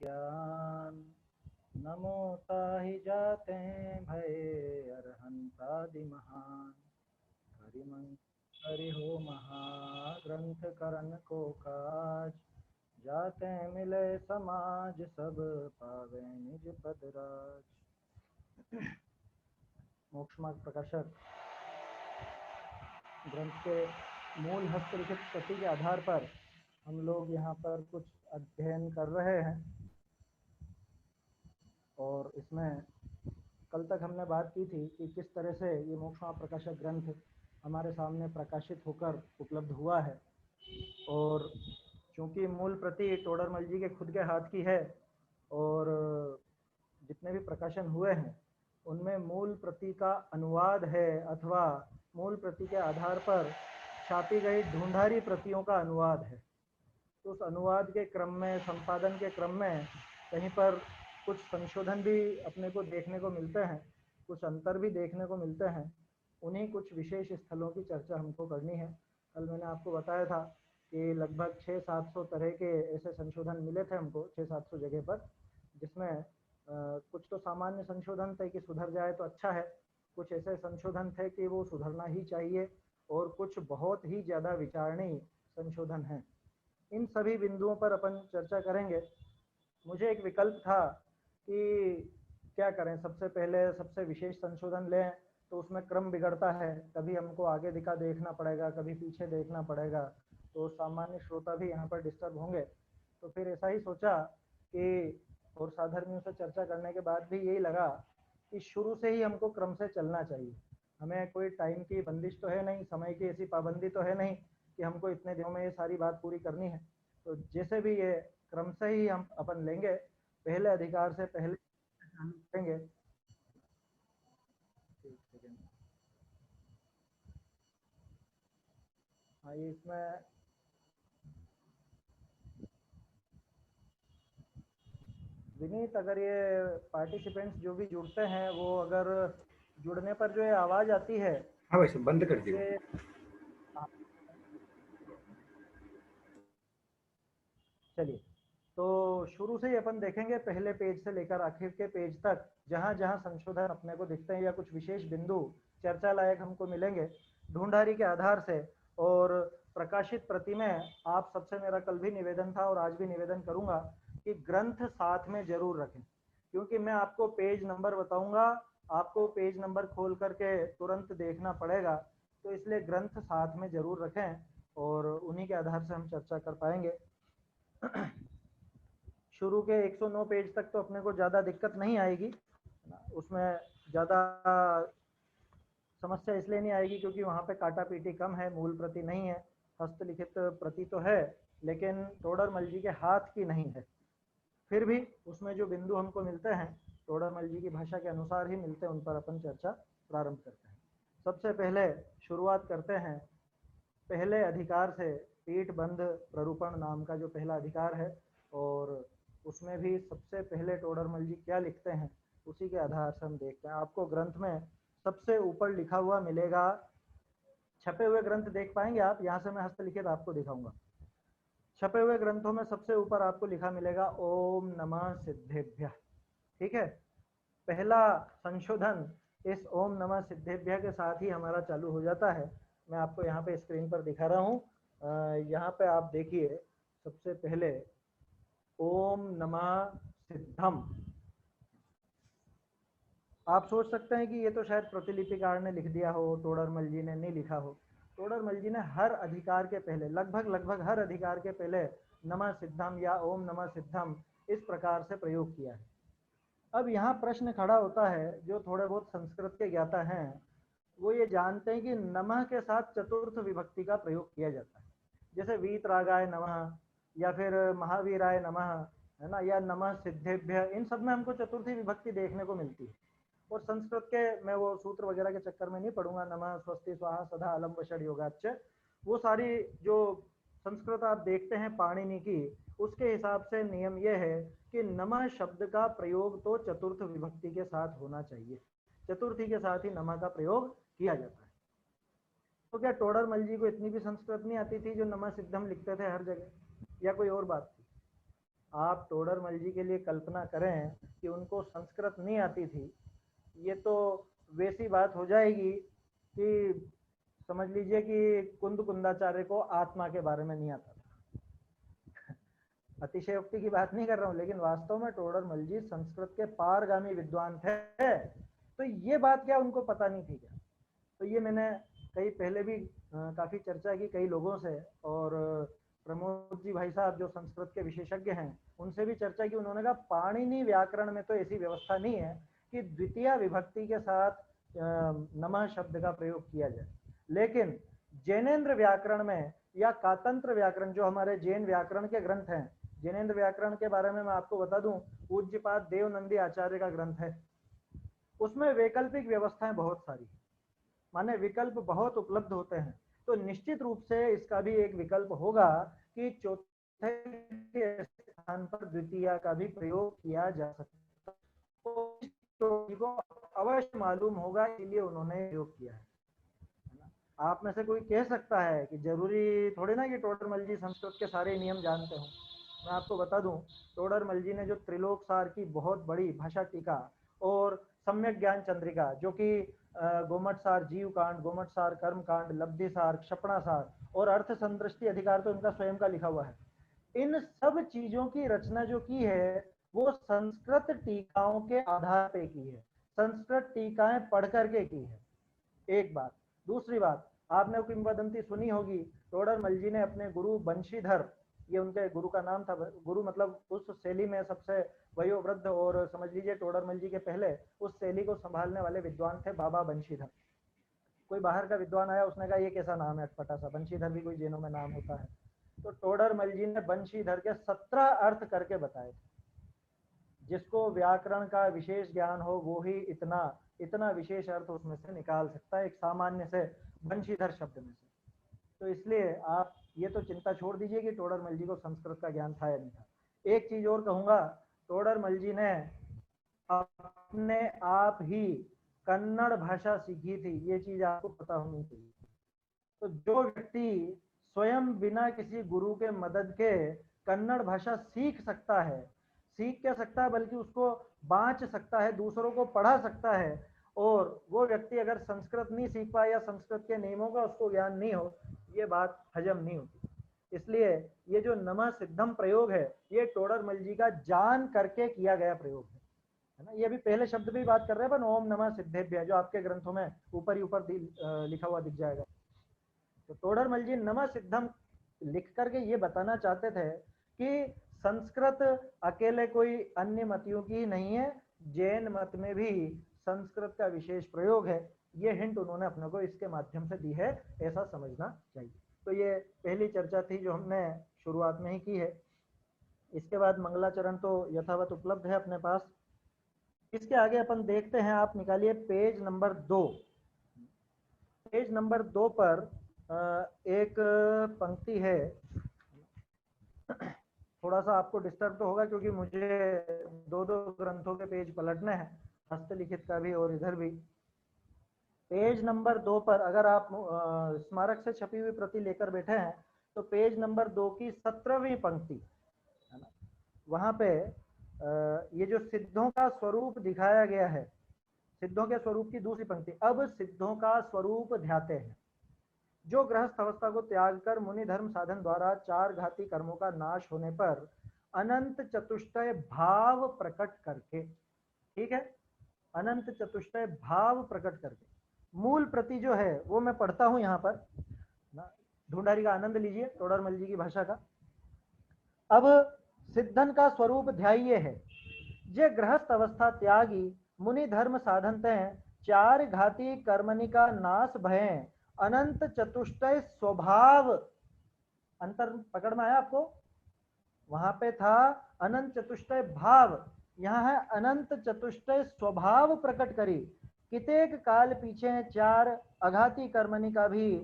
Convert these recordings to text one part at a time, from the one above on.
ज्ञान नमो ताहि जाते भय अरहंतादि महान हरि हो महाग्रंथ करण को काज जाते मिले समाज सब पावे निज पद राज। मोक्ष मार्ग प्रकाशक ग्रंथ के मूल हस्तलिखित प्रति के आधार पर हम लोग यहाँ पर कुछ अध्ययन कर रहे हैं और इसमें कल तक हमने बात की थी कि किस तरह से ये मोक्ष मार्ग प्रकाशक ग्रंथ हमारे सामने प्रकाशित होकर उपलब्ध हुआ है। और चूँकि मूल प्रति टोडरमल जी के खुद के हाथ की है और जितने भी प्रकाशन हुए हैं उनमें मूल प्रति का अनुवाद है अथवा मूल प्रति के आधार पर छापी गई ढूंढारी प्रतियों का अनुवाद है। तो उस अनुवाद के क्रम में, संपादन के क्रम में कहीं पर कुछ संशोधन भी अपने को देखने को मिलते हैं, कुछ अंतर भी देखने को मिलते हैं। उन्हीं कुछ विशेष स्थलों की चर्चा हमको करनी है। कल मैंने आपको बताया था कि लगभग 600-700 तरह के ऐसे संशोधन मिले थे हमको 600-700 जगह पर, जिसमें कुछ तो सामान्य संशोधन थे कि सुधर जाए तो अच्छा है, कुछ ऐसे संशोधन थे कि वो सुधरना ही चाहिए और कुछ बहुत ही ज़्यादा विचारणीय संशोधन हैं। इन सभी बिंदुओं पर अपन चर्चा करेंगे। मुझे एक विकल्प था कि क्या करें, सबसे पहले सबसे विशेष संशोधन लें तो उसमें क्रम बिगड़ता है, कभी हमको आगे दिखा देखना पड़ेगा, कभी पीछे देखना पड़ेगा, तो सामान्य श्रोता भी यहाँ पर डिस्टर्ब होंगे। तो फिर ऐसा ही सोचा कि और साधर्मियों से चर्चा करने के बाद भी यही लगा कि शुरू से ही हमको क्रम से चलना चाहिए। हमें कोई टाइम की बंदिश तो है नहीं, समय की ऐसी पाबंदी तो है नहीं कि हमको इतने दिनों में ये सारी बात पूरी करनी है। तो जैसे भी ये क्रम से ही हम अपन लेंगे, पहले अधिकार से पहले करेंगे। हाँ, ये इसमें विनीत, अगर ये पार्टिसिपेंट्स जो भी जुड़ते हैं वो अगर जुड़ने पर जो है आवाज़ आती है, हाँ वैसे बंद कर दियो। चलिए, तो शुरू से ही अपन देखेंगे पहले पेज से लेकर आखिर के पेज तक, जहाँ जहाँ संशोधन अपने को दिखते हैं या कुछ विशेष बिंदु चर्चा लायक हमको मिलेंगे ढूंढारी के आधार से। और प्रकाशित प्रति में आप सबसे मेरा कल भी निवेदन था और आज भी निवेदन करूंगा कि ग्रंथ साथ में जरूर रखें, क्योंकि मैं आपको पेज नंबर बताऊंगा, आपको पेज नंबर खोल करके तुरंत देखना पड़ेगा, तो इसलिए ग्रंथ साथ में जरूर रखें और उन्हीं के आधार से हम चर्चा कर पाएंगे। शुरू के 109 पेज तक तो अपने को ज़्यादा दिक्कत नहीं आएगी, उसमें ज़्यादा समस्या इसलिए नहीं आएगी क्योंकि वहाँ पे काटा पीटी कम है, मूल प्रति नहीं है, हस्तलिखित प्रति तो है लेकिन टोडरमल जी के हाथ की नहीं है। फिर भी उसमें जो बिंदु हमको मिलते हैं टोडरमल जी की भाषा के अनुसार ही मिलते हैं, उन पर अपन चर्चा प्रारंभ करते हैं। सबसे पहले शुरुआत करते हैं पहले अधिकार से, पीठ बंध प्ररूपण नाम का जो पहला अधिकार है, और उसमें भी सबसे पहले टोडरमल जी क्या लिखते हैं उसी के आधार से हम देखते हैं। आपको ग्रंथ में सबसे ऊपर लिखा हुआ मिलेगा, छपे हुए ग्रंथ देख पाएंगे आप, यहाँ से मैं हस्तलिखित आपको दिखाऊंगा। छपे हुए ग्रंथों में सबसे ऊपर आपको लिखा मिलेगा ओम नमः सिद्धेभ्यः। ठीक है, पहला संशोधन इस ओम नमः सिद्धेभ्यः के साथ ही हमारा चालू हो जाता है। मैं आपको यहाँ पे स्क्रीन पर दिखा रहा हूँ, यहाँ पे आप देखिए सबसे पहले ओम नमः सिद्धम। आप सोच सकते हैं कि ये तो शायद प्रतिलिपिकार ने लिख दिया हो, टोडरमल जी ने नहीं लिखा हो। टोडरमल जी ने हर अधिकार के पहले, लगभग हर अधिकार के पहले नमः सिद्धम या ओम नमः सिद्धम इस प्रकार से प्रयोग किया है। अब यहाँ प्रश्न खड़ा होता है, जो थोड़े बहुत संस्कृत के ज्ञाता हैं वो ये जानते हैं कि नमः के साथ चतुर्थ विभक्ति का प्रयोग किया जाता है, जैसे वीतरागाय नमः या फिर महावीराय नमः, है ना, या नमः सिद्धेभ्य, इन सब में हमको चतुर्थी विभक्ति देखने को मिलती है। और संस्कृत के मैं वो सूत्र वगैरह के चक्कर में नहीं पढ़ूंगा, नमः स्वस्ति स्वाहा सदा अलम वषड योगाच्च, वो सारी जो संस्कृत आप देखते हैं पाणिनि की, उसके हिसाब से नियम यह है कि नमः शब्द का प्रयोग तो चतुर्थ विभक्ति के साथ होना चाहिए, चतुर्थी के साथ ही नमः का प्रयोग किया जाता है। तो क्या टोडरमल जी को इतनी भी संस्कृत नहीं आती थी जो नमः सिद्धम लिखते थे हर जगह, या कोई और बात थी? आप टोडरमल जी के लिए कल्पना करें कि उनको संस्कृत नहीं आती थी, ये तो वैसी बात हो जाएगी कि समझ लीजिए कि कुंद कुंदाचार्य को आत्मा के बारे में नहीं आता था। अतिशयोक्ति की बात नहीं कर रहा हूँ, लेकिन वास्तव में टोडरमल जी संस्कृत के पारगामी विद्वान थे। तो ये बात क्या उनको पता नहीं थी क्या? तो ये मैंने कई पहले भी काफी चर्चा की कई लोगों से, और प्रमोद जी भाई साहब जो संस्कृत के विशेषज्ञ हैं उनसे भी चर्चा की। उन्होंने कहा पाणिनि व्याकरण में तो ऐसी व्यवस्था नहीं है कि द्वितीय विभक्ति के साथ नमः शब्द का प्रयोग किया जाए, लेकिन जैनेन्द्र व्याकरण में या कातंत्र व्याकरण जो हमारे जैन व्याकरण के ग्रंथ हैं, जैनेन्द्र व्याकरण के बारे में मैं आपको बता दूं, पूज्यपाद देवनंदी आचार्य का ग्रंथ है, उसमें वैकल्पिक व्यवस्थाएं बहुत सारी, माने विकल्प बहुत उपलब्ध होते हैं। तो निश्चित रूप से इसका भी एक विकल्प होगा कि चौथे के स्थान पर द्वितीय का भी प्रयोग किया जा सकता है, तो को अवश्य मालूम होगा, इसलिए उन्होंने प्रयोग किया है। आप में से कोई कह सकता है कि जरूरी थोड़ी ना कि टोडरमल जी संस्कृत के सारे नियम जानते हो। मैं आपको बता दूं, टोडरमल जी ने जो त्रिलोक सार की बहुत बड़ी भाषा टीका और सम्यक ज्ञान चंद्रिका, जो कि गोमट सार जीव कांड, गोमट सार कर्म कांड, लब्धि सार, क्षपणा सार और अर्थ संदृष्टि अधिकार तो इनका स्वयं का लिखा हुआ है। इन सब चीजों की रचना जो की है वो संस्कृत टीकाओं के आधार पे की है, संस्कृत टीकाएं पढ़ करके की है, एक बात। दूसरी बात, आपने किंवदंती सुनी होगी, टोडरमल जी ने अपने गुरु बंशीधर, ये उनके गुरु का नाम था, गुरु मतलब उस शैली में सबसे वयोवृद्ध और समझ लीजिए टोडरमल जी के पहले उस शैली को संभालने वाले विद्वान थे बाबा बंशीधर। कोई बाहर का विद्वान आया, उसने कहा ये कैसा नाम है अटपटा सा, बंशीधर भी कोई जैनों में नाम होता है? तो टोडरमल जी ने बंशीधर के 17 अर्थ करके बताए थे। जिसको व्याकरण का विशेष ज्ञान हो वो ही इतना इतना विशेष अर्थ उसमें से निकाल सकता है, एक सामान्य से बंशीधर शब्द में से। तो इसलिए आप ये तो चिंता छोड़ दीजिए कि टोडरमल जी को संस्कृत का ज्ञान था या नहीं था। एक चीज और कहूंगा, टोडरमल जी ने अपने आप ही कन्नड़ भाषा सीखी थी, ये चीज आपको पता होनी चाहिए। तो जो व्यक्ति स्वयं बिना किसी गुरु के मदद के कन्नड़ भाषा सीख सकता है, सीख क्या सकता है बल्कि उसको बांच सकता है, दूसरों को पढ़ा सकता है, और वो व्यक्ति अगर संस्कृत नहीं सीख पाए या संस्कृत के नियमों का उसको ज्ञान नहीं हो, ये बात हजम नहीं होती। इसलिए ये जो नमः सिद्धम प्रयोग है, ये टोडरमल जी का जान करके किया गया प्रयोग है ना। ये अभी पहले शब्द भी बात कर रहे हैं, ओम नमः सिद्धेभ्य, जो आपके ग्रंथों में ऊपर ही ऊपर लिखा हुआ दिख जाएगा। तो टोडरमल जी नमः सिद्धम लिख करके ये बताना चाहते थे कि संस्कृत अकेले कोई अन्य मतियों की नहीं है, जैन मत में भी संस्कृत का विशेष प्रयोग है। ये हिंट उन्होंने अपने को इसके माध्यम से दी है, ऐसा समझना चाहिए। तो ये पहली चर्चा थी जो हमने शुरुआत में ही की है। इसके बाद मंगलाचरण तो यथावत उपलब्ध है अपने पास। इसके आगे अपन देखते हैं, आप निकालिए पेज नंबर 2। पेज नंबर 2 पर एक पंक्ति है, थोड़ा सा आपको डिस्टर्ब तो होगा क्योंकि मुझे दो दो ग्रंथों के पेज पलटने हैं, हस्तलिखित का भी और इधर भी। पेज नंबर 2 पर अगर आप स्मारक से छपी हुई प्रति लेकर बैठे हैं तो पेज नंबर 2 की 17वीं पंक्ति है ना, वहां पे ये जो सिद्धों का स्वरूप दिखाया गया है, सिद्धों के स्वरूप की दूसरी पंक्ति, अब सिद्धों का स्वरूप ध्याते हैं, जो गृहस्थ अवस्था को त्याग कर मुनि धर्म साधन द्वारा चार घाती कर्मों का नाश होने पर अनंत चतुष्टय भाव प्रकट करके, ठीक है, अनंत चतुष्टय भाव प्रकट करके। मूल प्रति जो है वो मैं पढ़ता हूं यहां पर ना, ढूंढारी का आनंद लीजिए टोडरमल जी की भाषा का। अब सिद्धन का स्वरूप ध्याये है, जे गृहस्थ अवस्था त्यागी मुनि धर्म साधन तय चार घाती कर्मणिका नाश भय अनंत चतुष्टय स्वभाव। अंतर पकड़ में आया आपको? वहां पे था अनंत चतुष्टय भाव, यहाँ है अनंत चतुष्टय स्वभाव प्रकट करी। कितेक काल पीछे चार अघाती कर्मणिका भी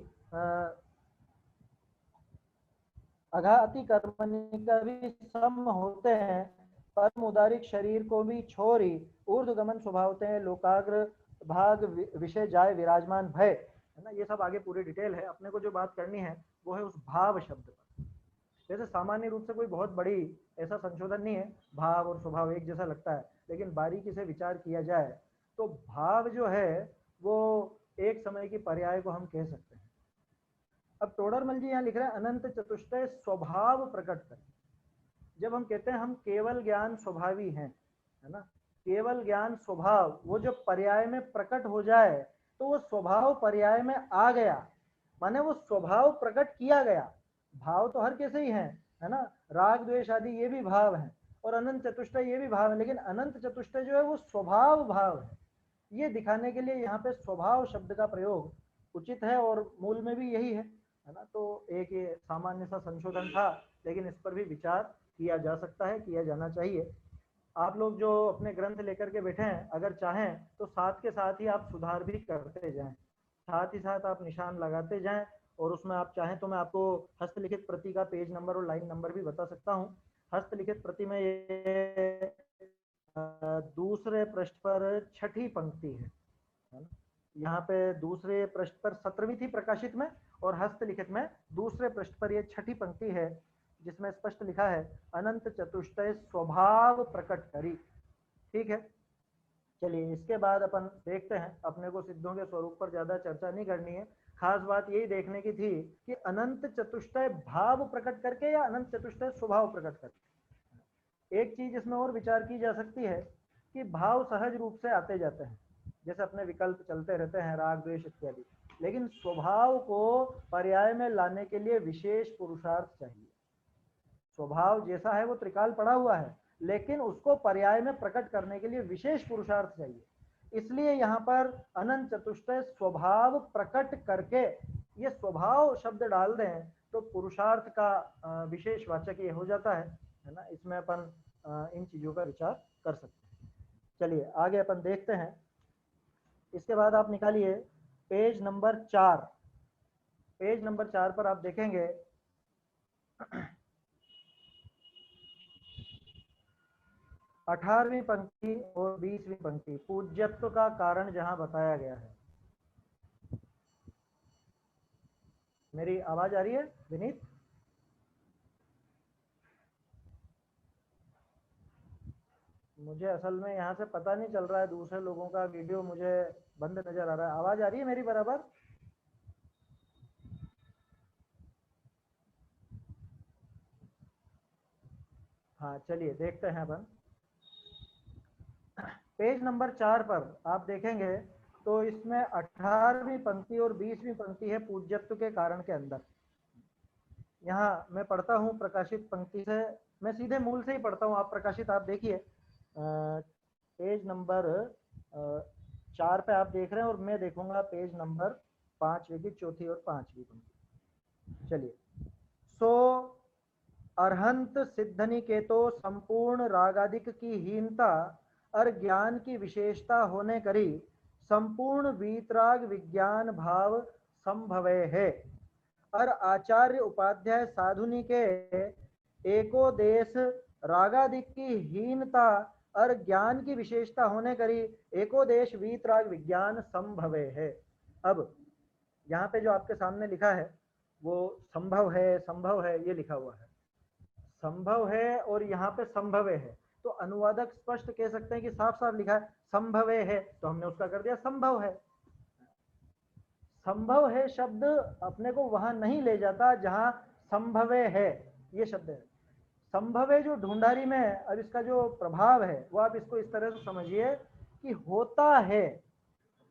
अघाती कर्मणिका भी सम होते हैं, परम उदारिक शरीर को भी छोरी ऊर्ध्वगमन स्वभावते हैं, लोकाग्र भाग विषय जाय विराजमान भय, है ना। ये सब आगे पूरी डिटेल है, अपने को जो बात करनी है वो है उस भाव शब्द पर। जैसे सामान्य रूप से कोई बहुत बड़ी ऐसा संशोधन नहीं है, भाव और स्वभाव एक जैसा लगता है, लेकिन बारीकी से विचार किया जाए तो भाव जो है वो एक समय की पर्याय को हम कह सकते हैं। अब टोडरमल जी यहाँ लिख रहे हैं अनंत चतुष्टय स्वभाव प्रकट करें। जब हम कहते हैं हम केवल ज्ञान स्वभावी हैं, है ना, केवल ज्ञान स्वभाव, वो जब पर्याय में प्रकट हो जाए तो वो स्वभाव पर्याय में आ गया, माने वो स्वभाव प्रकट किया गया। भाव तो हर कैसे ही है ना, राग द्वेष आदि ये भी भाव है, और अनंत चतुष्टय ये भी भाव है, लेकिन अनंत चतुष्टय जो है वो स्वभाव भाव है। ये दिखाने के लिए यहाँ पे स्वभाव शब्द का प्रयोग उचित है, और मूल में भी यही है ना। तो एक ये सामान्य सा संशोधन था, लेकिन इस पर भी विचार किया जा सकता है, किया जाना चाहिए। आप लोग जो अपने ग्रंथ लेकर के बैठे हैं, अगर चाहें तो साथ के साथ ही आप सुधार भी करते जाएं, साथ ही साथ आप निशान लगाते जाएं, और उसमें आप चाहें तो मैं आपको हस्तलिखित प्रति का पेज नंबर और लाइन नंबर भी बता सकता हूं। हस्तलिखित प्रति में ये दूसरे पृष्ठ पर छठी पंक्ति है ना, यहाँ पे दूसरे पृष्ठ पर 17वीं थी प्रकाशित में, और हस्तलिखित में दूसरे पृष्ठ पर ये छठी पंक्ति है, जिसमें स्पष्ट लिखा है अनंत चतुष्टय स्वभाव प्रकट करी। ठीक है, चलिए इसके बाद अपन देखते हैं, अपने को सिद्धों के स्वरूप पर ज्यादा चर्चा नहीं करनी है, खास बात यही देखने की थी कि अनंत चतुष्टय भाव प्रकट करके या अनंत चतुष्टय स्वभाव प्रकट करके। एक चीज इसमें और विचार की जा सकती है कि भाव सहज रूप से आते जाते हैं, जैसे अपने विकल्प चलते रहते हैं, राग द्वेष इत्यादि, लेकिन स्वभाव को पर्याय में लाने के लिए विशेष पुरुषार्थ चाहिए। स्वभाव जैसा है वो त्रिकाल पड़ा हुआ है, लेकिन उसको पर्याय में प्रकट करने के लिए विशेष पुरुषार्थ चाहिए। इसलिए यहाँ पर अनंत चतुष्टय स्वभाव प्रकट करके ये स्वभाव शब्द डाल दें तो पुरुषार्थ का विशेष वाचक ये हो जाता है ना। इसमें अपन इन चीजों का विचार कर सकते हैं। चलिए आगे अपन देखते हैं। इसके बाद आप निकालिए पेज नंबर 4। पेज नंबर 4 पर आप देखेंगे 18वीं पंक्ति और 20वीं पंक्ति, पूज्यत्व का कारण जहां बताया गया है। मेरी आवाज आ रही है विनीत? मुझे असल में यहाँ से पता नहीं चल रहा है, दूसरे लोगों का वीडियो मुझे बंद नजर आ रहा है। आवाज आ रही है मेरी बराबर? हाँ चलिए देखते हैं अपन। पेज नंबर 4 पर आप देखेंगे तो इसमें 18वीं पंक्ति और 20वीं पंक्ति है पूज्यत्व के कारण के अंदर। यहाँ मैं पढ़ता हूँ प्रकाशित पंक्ति से, मैं सीधे मूल से ही पढ़ता हूँ, आप प्रकाशित आप देखिए। पेज नंबर 4 पे आप देख रहे हैं, और मैं देखूंगा पेज नंबर 5वीं की चौथी और 5वीं पंक्ति। चलिए, सो अर्हंत सिद्धनिकेतो संपूर्ण रागादिक की हीनता और ज्ञान की विशेषता होने करी संपूर्ण वीतराग विज्ञान भाव संभवे है, और आचार्य उपाध्याय साधुनी के एको देश रागादिक की हीनता और ज्ञान की विशेषता होने करी एको देश वीतराग विज्ञान संभवे है। अब यहाँ पे जो आपके सामने लिखा है वो संभव है ये लिखा हुआ है, संभव है और यहाँ पे संभवे है, तो अनुवादक स्पष्ट कह सकते हैं कि साफ साफ लिखा है संभवे है, तो हमने उसका कर दिया संभव है। संभव है शब्द अपने को वहां नहीं ले जाता जहां संभवे है ये शब्द है। संभवे जो ढूंढारी में, अब इसका जो प्रभाव है वो आप इसको इस तरह से समझिए कि होता है।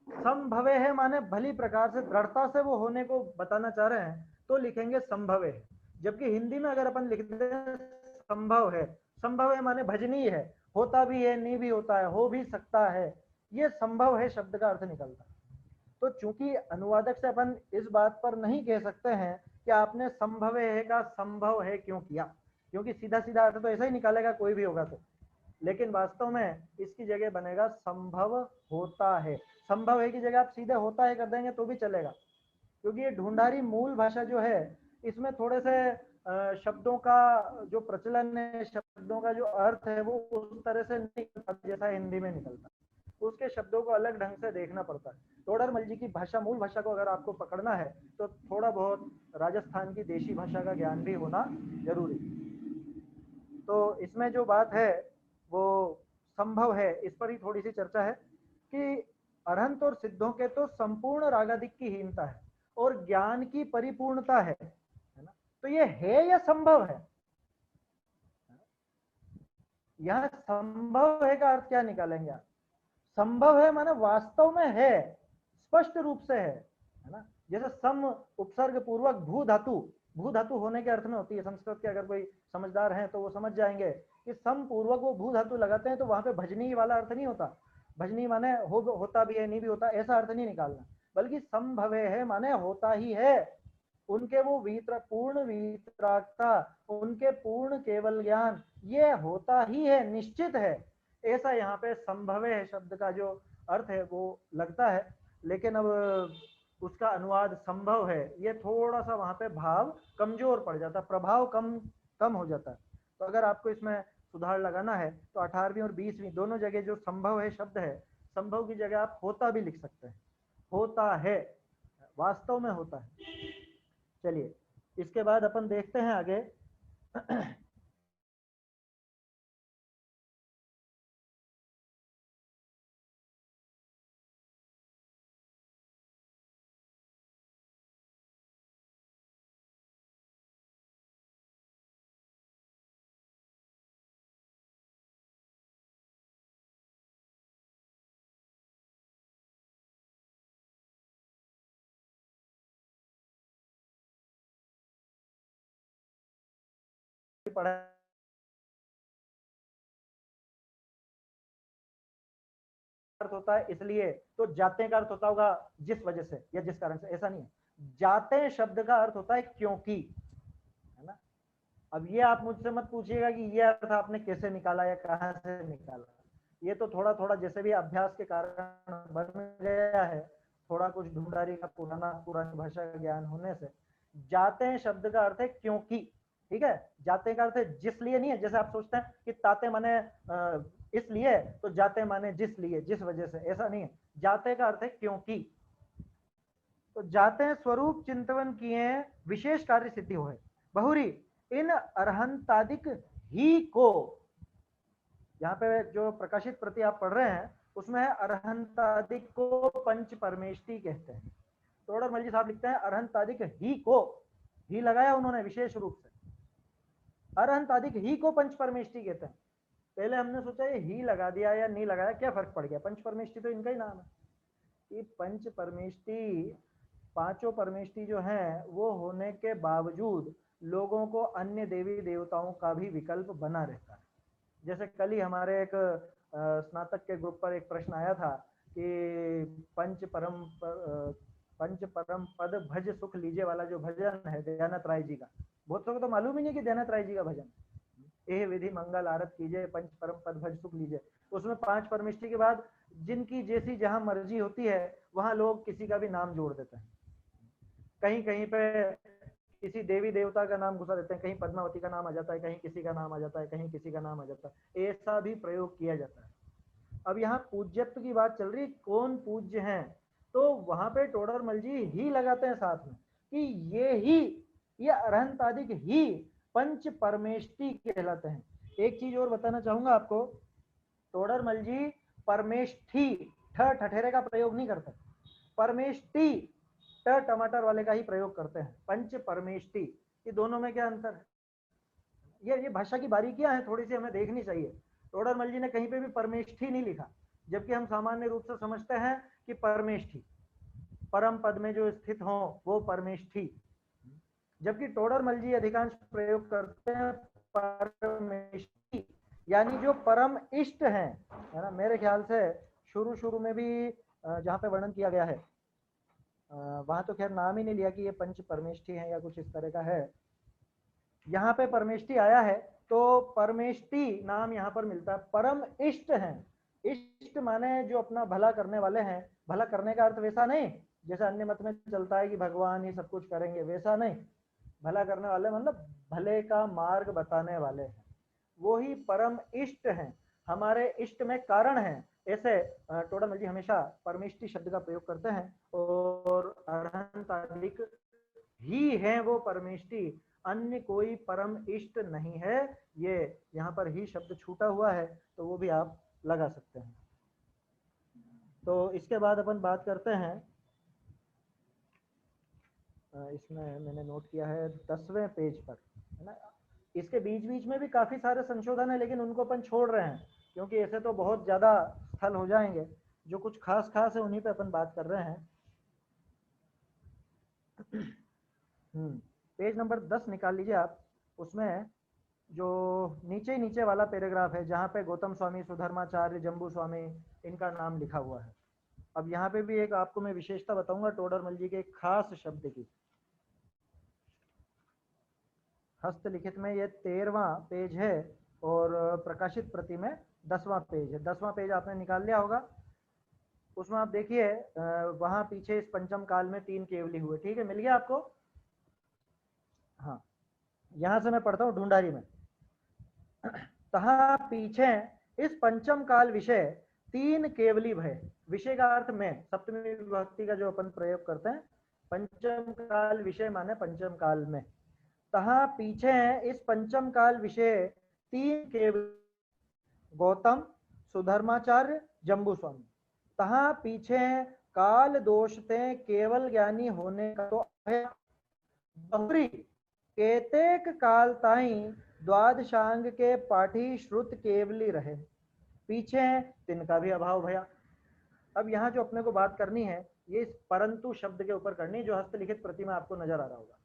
संभवे है माने भली प्रकार से दृढ़ता से वो होने को बताना चाह रहे हैं, तो लिखेंगे संभवे है। जबकि हिंदी में अगर अपन लिखते हैं संभव है, संभव है माने भजनीय है, होता भी है, नहीं भी होता है, हो भी सकता है, ये संभव है शब्द का अर्थ निकलता है। तो चूंकि अनुवादक से अपन इस बात पर नहीं कह सकते हैं कि आपने संभव है का संभव है क्यों किया, क्योंकि सीधा सीधा अर्थ तो ऐसा ही निकालेगा कोई भी होगा तो, लेकिन वास्तव में इसकी जगह बनेगा संभव होता है। संभव है की जगह आप सीधे होता है कर देंगे तो भी चलेगा, क्योंकि ये ढूंढारी मूल भाषा जो है इसमें थोड़े से शब्दों का जो प्रचलन है, शब्दों का जो अर्थ है वो उस तरह से नहीं निकलता जैसा हिंदी में निकलता। उसके शब्दों को अलग ढंग से देखना पड़ता है। तोडरमल जी की भाषा, मूल भाषा को अगर आपको पकड़ना है तो थोड़ा बहुत राजस्थान की देशी भाषा का ज्ञान भी होना जरूरी। तो इसमें जो बात है वो संभव है, इस पर ही थोड़ी सी चर्चा है कि अरहंत और सिद्धों के तो संपूर्ण रागादिक की हीनता है और ज्ञान की परिपूर्णता है ना। तो ये है या संभव है? यह संभव है का अर्थ क्या निकालेंगे आप? संभव है माने वास्तव में है, स्पष्ट रूप से है ना। जैसे सम उपसर्ग पूर्वक भू धातु, भू धातु होने के अर्थ में होती है। संस्कृत के अगर कोई समझदार हैं तो वो समझ जाएंगे कि सम पूर्वक वो भू धातु लगाते हैं तो वहां पे भजनी वाला अर्थ नहीं होता। भजनी माने होता भी है, नहीं भी होता, ऐसा अर्थ नहीं निकालना, बल्कि संभवे है माने होता ही है। उनके वो पूर्ण वीतरागता, उनके पूर्ण केवल ज्ञान, ये होता ही है, निश्चित है। ऐसा यहाँ पे संभव है शब्द का जो अर्थ है वो लगता है। लेकिन अब उसका अनुवाद संभव है, ये थोड़ा सा वहां पे भाव कमजोर पड़ जाता है, प्रभाव कम कम हो जाता है। तो अगर आपको इसमें सुधार लगाना है तो 18वीं और 20वीं दोनों जगह जो संभव है शब्द है, संभव की जगह आप होता भी लिख सकते हैं। होता है, वास्तव में होता है। चलिए इसके बाद अपन देखते हैं आगे। पढ़ा अर्थ होता है इसलिए, तो जाते का अर्थ होता होगा जिस वजह से या जिस कारण से, ऐसा नहीं है। जाते शब्द का अर्थ होता है क्योंकि, है ना। अब ये आप मुझसे मत पूछिएगा कि ये अर्थ आपने कैसे निकाला या कहां से निकाला, ये तो थोड़ा थोड़ा जैसे भी अभ्यास के कारण बन गया है, थोड़ा कुछ ढूंढारी का पुरानी भाषा का ज्ञान होने से। जाते हैं शब्द का अर्थ है क्योंकि, ठीक है। जाते का अर्थ है जिसलिए नहीं है, जैसे आप सोचते हैं कि ताते माने इसलिए, तो जाते माने जिस लिए, जिस वजह से, ऐसा नहीं है। जाते का अर्थ है क्योंकि। तो जाते हैं स्वरूप चिंतवन किए विशेष कार्य सिद्धि हो है बहुरी इन अरहंतादिक ही को। यहाँ पे जो प्रकाशित प्रति आप पढ़ रहे हैं उसमें है अरहंतादिक को पंच परमेष्टि कहते हैं। तोड़रमल जी साहब लिखते हैं अरहंतादिक ही को, ही लगाया उन्होंने विशेष रूप से, अरहंतादिक ही को पंच परमेष्टि कहते हैं। पहले हमने सोचा ये ही लगा दिया या नहीं लगाया क्या फर्क पड़ गया, पंच परमेष्टि तो इनका ही नाम है। कि पंच परमेष्टि, पांचों परमेष्टि जो हैं वो होने के बावजूद लोगों को अन्य देवी देवताओं का भी विकल्प बना रहता है। जैसे कल ही हमारे एक स्नातक के ग्रुप पर एक प्रश्न आया था कि पंच परम पद भज सुख लीजिए वाला जो भजन है दयानंद राय जी का, बहुत को तो मालूम ही नहीं कि दयानंद राय जी का भजन, ए विधि मंगल आरत कीजिए पंच परम पद भज सुख लीजिए। उसमें पांच परमेष्टि के बाद जिनकी जैसी जहां मर्जी होती है वहां लोग किसी का भी नाम जोड़ देते हैं। कहीं कहीं पे किसी देवी देवता का नाम घुसा देते हैं, कहीं पद्मावती का नाम आ जाता है, कहीं किसी का नाम आ जाता है, कहीं किसी का नाम आ जाता है, ऐसा भी प्रयोग किया जाता है। अब यहाँ पूज्यत्व की बात चल रही, कौन पूज्य हैं, तो वहां पे टोडरमल जी ही लगाते हैं साथ में कि ये अरहंतादिक ही पंच परमेष्टि कहलाते हैं। एक चीज और बताना चाहूंगा आपको, टोडरमल जी परमेष्टि ठठेरे का प्रयोग नहीं करते, परमेष्टि टमाटर वाले का ही प्रयोग करते हैं। पंच परमेष्टि, ये दोनों में क्या अंतर है? ये भाषा की बारीकियां हैं, थोड़ी सी हमें देखनी चाहिए। टोडरमल जी ने कहीं पे भी परमेष्टि नहीं लिखा, जबकि हम सामान्य रूप से समझते हैं कि परमेष्टि, परम पद में जो स्थित हो वो परमेष्टि, जबकि टोडरमल जी अधिकांश प्रयोग करते हैं परमेष्टि, यानी जो परम इष्ट है ना। मेरे ख्याल से शुरू शुरू में भी जहाँ पे वर्णन किया गया है वहां तो खैर नाम ही नहीं लिया कि ये पंच परमेष्टि है या कुछ इस तरह का है। यहाँ पे परमेष्टि आया है तो परमेष्टि नाम यहाँ पर मिलता है, परम इष्ट है। इष्ट माने जो अपना भला करने वाले हैं। भला करने का अर्थ वैसा नहीं जैसे अन्य मत में चलता है कि भगवान ही सब कुछ करेंगे, वैसा नहीं। भला करने वाले मतलब भले का मार्ग बताने वाले हैं, वो ही परम इष्ट हैं। हमारे इष्ट में कारण है, ऐसे टोडरमल जी हमेशा परमेष्टि शब्द का प्रयोग करते हैं। और अर्हंतादिक ही है वो परमेष्टि, अन्य कोई परम इष्ट नहीं है। ये यहाँ पर ही शब्द छूटा हुआ है, तो वो भी आप लगा सकते हैं। तो इसके बाद अपन बात करते हैं, इसमें मैंने नोट किया है 10वें पेज पर, है ना। इसके बीच बीच में भी काफी सारे संशोधन है, लेकिन उनको अपन छोड़ रहे हैं क्योंकि ऐसे तो बहुत ज्यादा स्थल हो जाएंगे। जो कुछ खास खास है उन्हीं पे अपन बात कर रहे हैं। पेज नंबर 10 निकाल लीजिए आप। उसमें जो नीचे नीचे वाला पैराग्राफ है, जहाँ पे गौतम स्वामी, सुधर्माचार्य, जम्बू स्वामी, इनका नाम लिखा हुआ है। अब यहाँ पे भी एक आपको मैं विशेषता बताऊंगा टोडरमल जी के एक खास शब्द की। हस्तलिखित में ये 13वां पेज है और प्रकाशित प्रति में 10वां पेज है। 10वां पेज आपने निकाल लिया होगा। उसमें आप देखिए वहां पीछे इस पंचम काल में 3 केवली हुए। ठीक है, मिल गया आपको? हाँ, यहां से मैं पढ़ता हूँ ढूंढारी में। तहा पीछे इस पंचम काल विषय 3 केवली भय। विषय का अर्थ में, सप्तमी विभक्ति का जो अपन प्रयोग करते हैं, पंचम काल विषय माने पंचम काल में। तहा पीछे इस पंचम काल विषय 3 केवली, गौतम, सुधर्माचार्य, जम्बू स्वामी। तहा पीछे काल दोष ते केवल ज्ञानी होने का तो बहुरी केतेक काल ताई द्वादशांग के पाठी श्रुत केवली रहे, पीछे तिनका भी अभाव भया। अब यहाँ जो अपने को बात करनी है, ये इस परंतु शब्द के ऊपर करनी, जो हस्तलिखित प्रति में आपको नजर आ रहा होगा,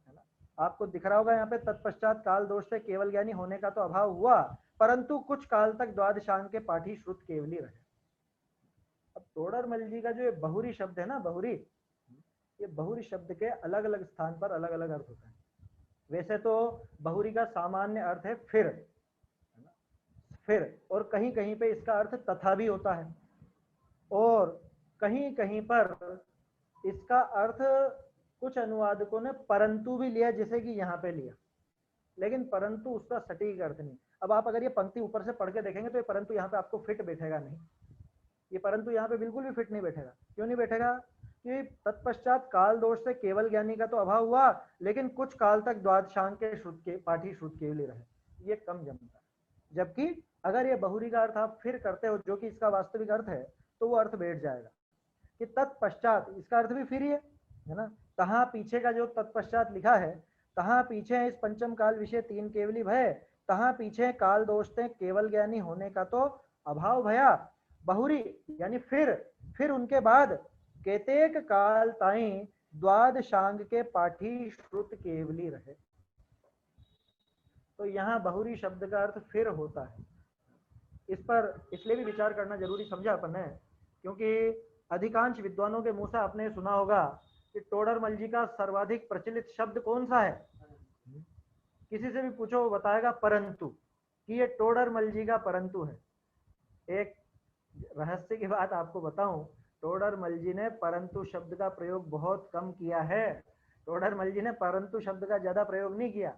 है ना। आपको दिख रहा होगा यहाँ पे, तत्पश्चात काल दोष से केवल ज्ञानी होने का तो अभाव हुआ, परंतु कुछ काल तक द्वादशांग के पाठी श्रुत केवली रहे। अब टोडरमल जी का जो ये बहुरी शब्द है ना, बहुरी, ये बहुरी शब्द के अलग अलग स्थान पर अलग अलग अर्थ होता है। वैसे तो बहुरी का सामान्य अर्थ है फिर, है ना, फिर, और कहीं कहीं पे इसका अर्थ तथा भी होता है, और कहीं कहीं पर इसका अर्थ कुछ अनुवादकों ने परंतु भी लिया, जैसे कि यहाँ पे लिया, लेकिन परंतु उसका सटीक अर्थ नहीं। अब आप अगर ये पंक्ति ऊपर से पढ़ के देखेंगे तो ये परंतु यहाँ पे आपको फिट बैठेगा नहीं। ये परंतु यहाँ पे बिल्कुल भी फिट नहीं बैठेगा। क्यों नहीं बैठेगा? कि तत्पश्चात काल दोष से केवल ज्ञानी का तो अभाव हुआ, लेकिन कुछ काल तक द्वादशांग के श्रुत के पाठी श्रुत केवली रहे, ये कम जमता है। जबकि अगर ये बहुरी का अर्थ आप फिर करते हो, जो कि इसका वास्तविक अर्थ है, तो वो अर्थ बैठ जाएगा कि तत्पश्चात, इसका अर्थ भी फिर ही है ना। तहाँ पीछे का जो तत्पश्चात लिखा है, तहाँ पीछे इस पंचम काल विषय 3 केवली भय, तहाँ पीछे काल दोष से केवल ज्ञानी होने का तो अभाव भया। बहुरी यानी फिर उनके बाद केतेक काल ताई द्वादशांग के पाठी श्रुत केवली रहे। तो यहाँ बहुरी शब्द का अर्थ फिर होता है। इस पर इसलिए भी विचार करना जरूरी समझा अपन ने, क्योंकि अधिकांश विद्वानों के मुंह से आपने सुना होगा कि टोडरमल जी का सर्वाधिक प्रचलित शब्द कौन सा है। किसी से भी पूछो वो बताएगा परंतु, कि ये टोडरमल जी का परंतु है। एक रहस्य की बात आपको बताऊं, टोडरमल जी ने परंतु शब्द का प्रयोग बहुत कम किया है। टोडरमल जी ने परंतु शब्द का ज्यादा प्रयोग नहीं किया।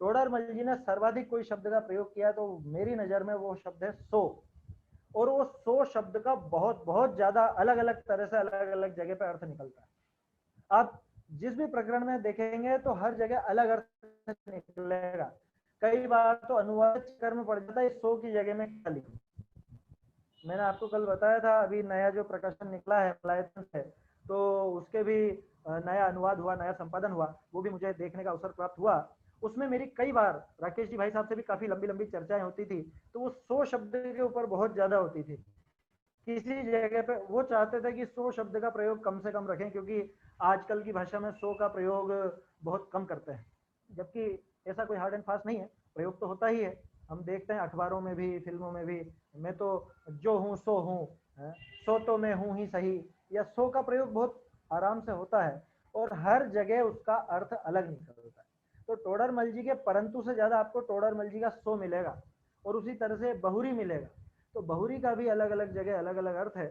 टोडरमल जी ने सर्वाधिक कोई शब्द का प्रयोग किया तो मेरी नजर में वो शब्द है सो, और वो सो शब्द का बहुत बहुत ज्यादा अलग अलग तरह से अलग अलग जगह पे अर्थ निकलता है। आप जिस भी प्रकरण में देखेंगे तो हर जगह अलग अर्थ निकलेगा। कई बार तो अनुवाद कर्म पड़ जाता है सो की जगह में क्या लिखूं। मैंने आपको कल बताया था, अभी नया जो प्रकाशन निकला है मलायतन से, तो उसके भी नया अनुवाद हुआ, नया संपादन हुआ, वो भी मुझे देखने का अवसर प्राप्त हुआ। उसमें मेरी कई बार राकेश जी भाई साहब से भी काफी लंबी लंबी चर्चाएं होती थी, तो वो सो शब्द के ऊपर बहुत ज्यादा होती थी। किसी जगह पे वो चाहते थे कि सो शब्द का प्रयोग कम से कम रखें, क्योंकि आजकल की भाषा में सो का प्रयोग बहुत कम करते हैं, जबकि ऐसा कोई हार्ड एंड फास्ट नहीं है, प्रयोग तो होता ही है। हम देखते हैं अखबारों में भी, फिल्मों में भी, मैं तो जो हूँ सो हूँ, सो तो मैं हूँ ही सही, या सो का प्रयोग बहुत आराम से होता है, और हर जगह उसका अर्थ अलग निकलता है। तो टोडरमल जी के परंतु से ज्यादा आपको टोडरमल जी का सो मिलेगा, और उसी तरह से बहुरी मिलेगा। तो बहुरी का भी अलग अलग जगह अलग अलग अर्थ है।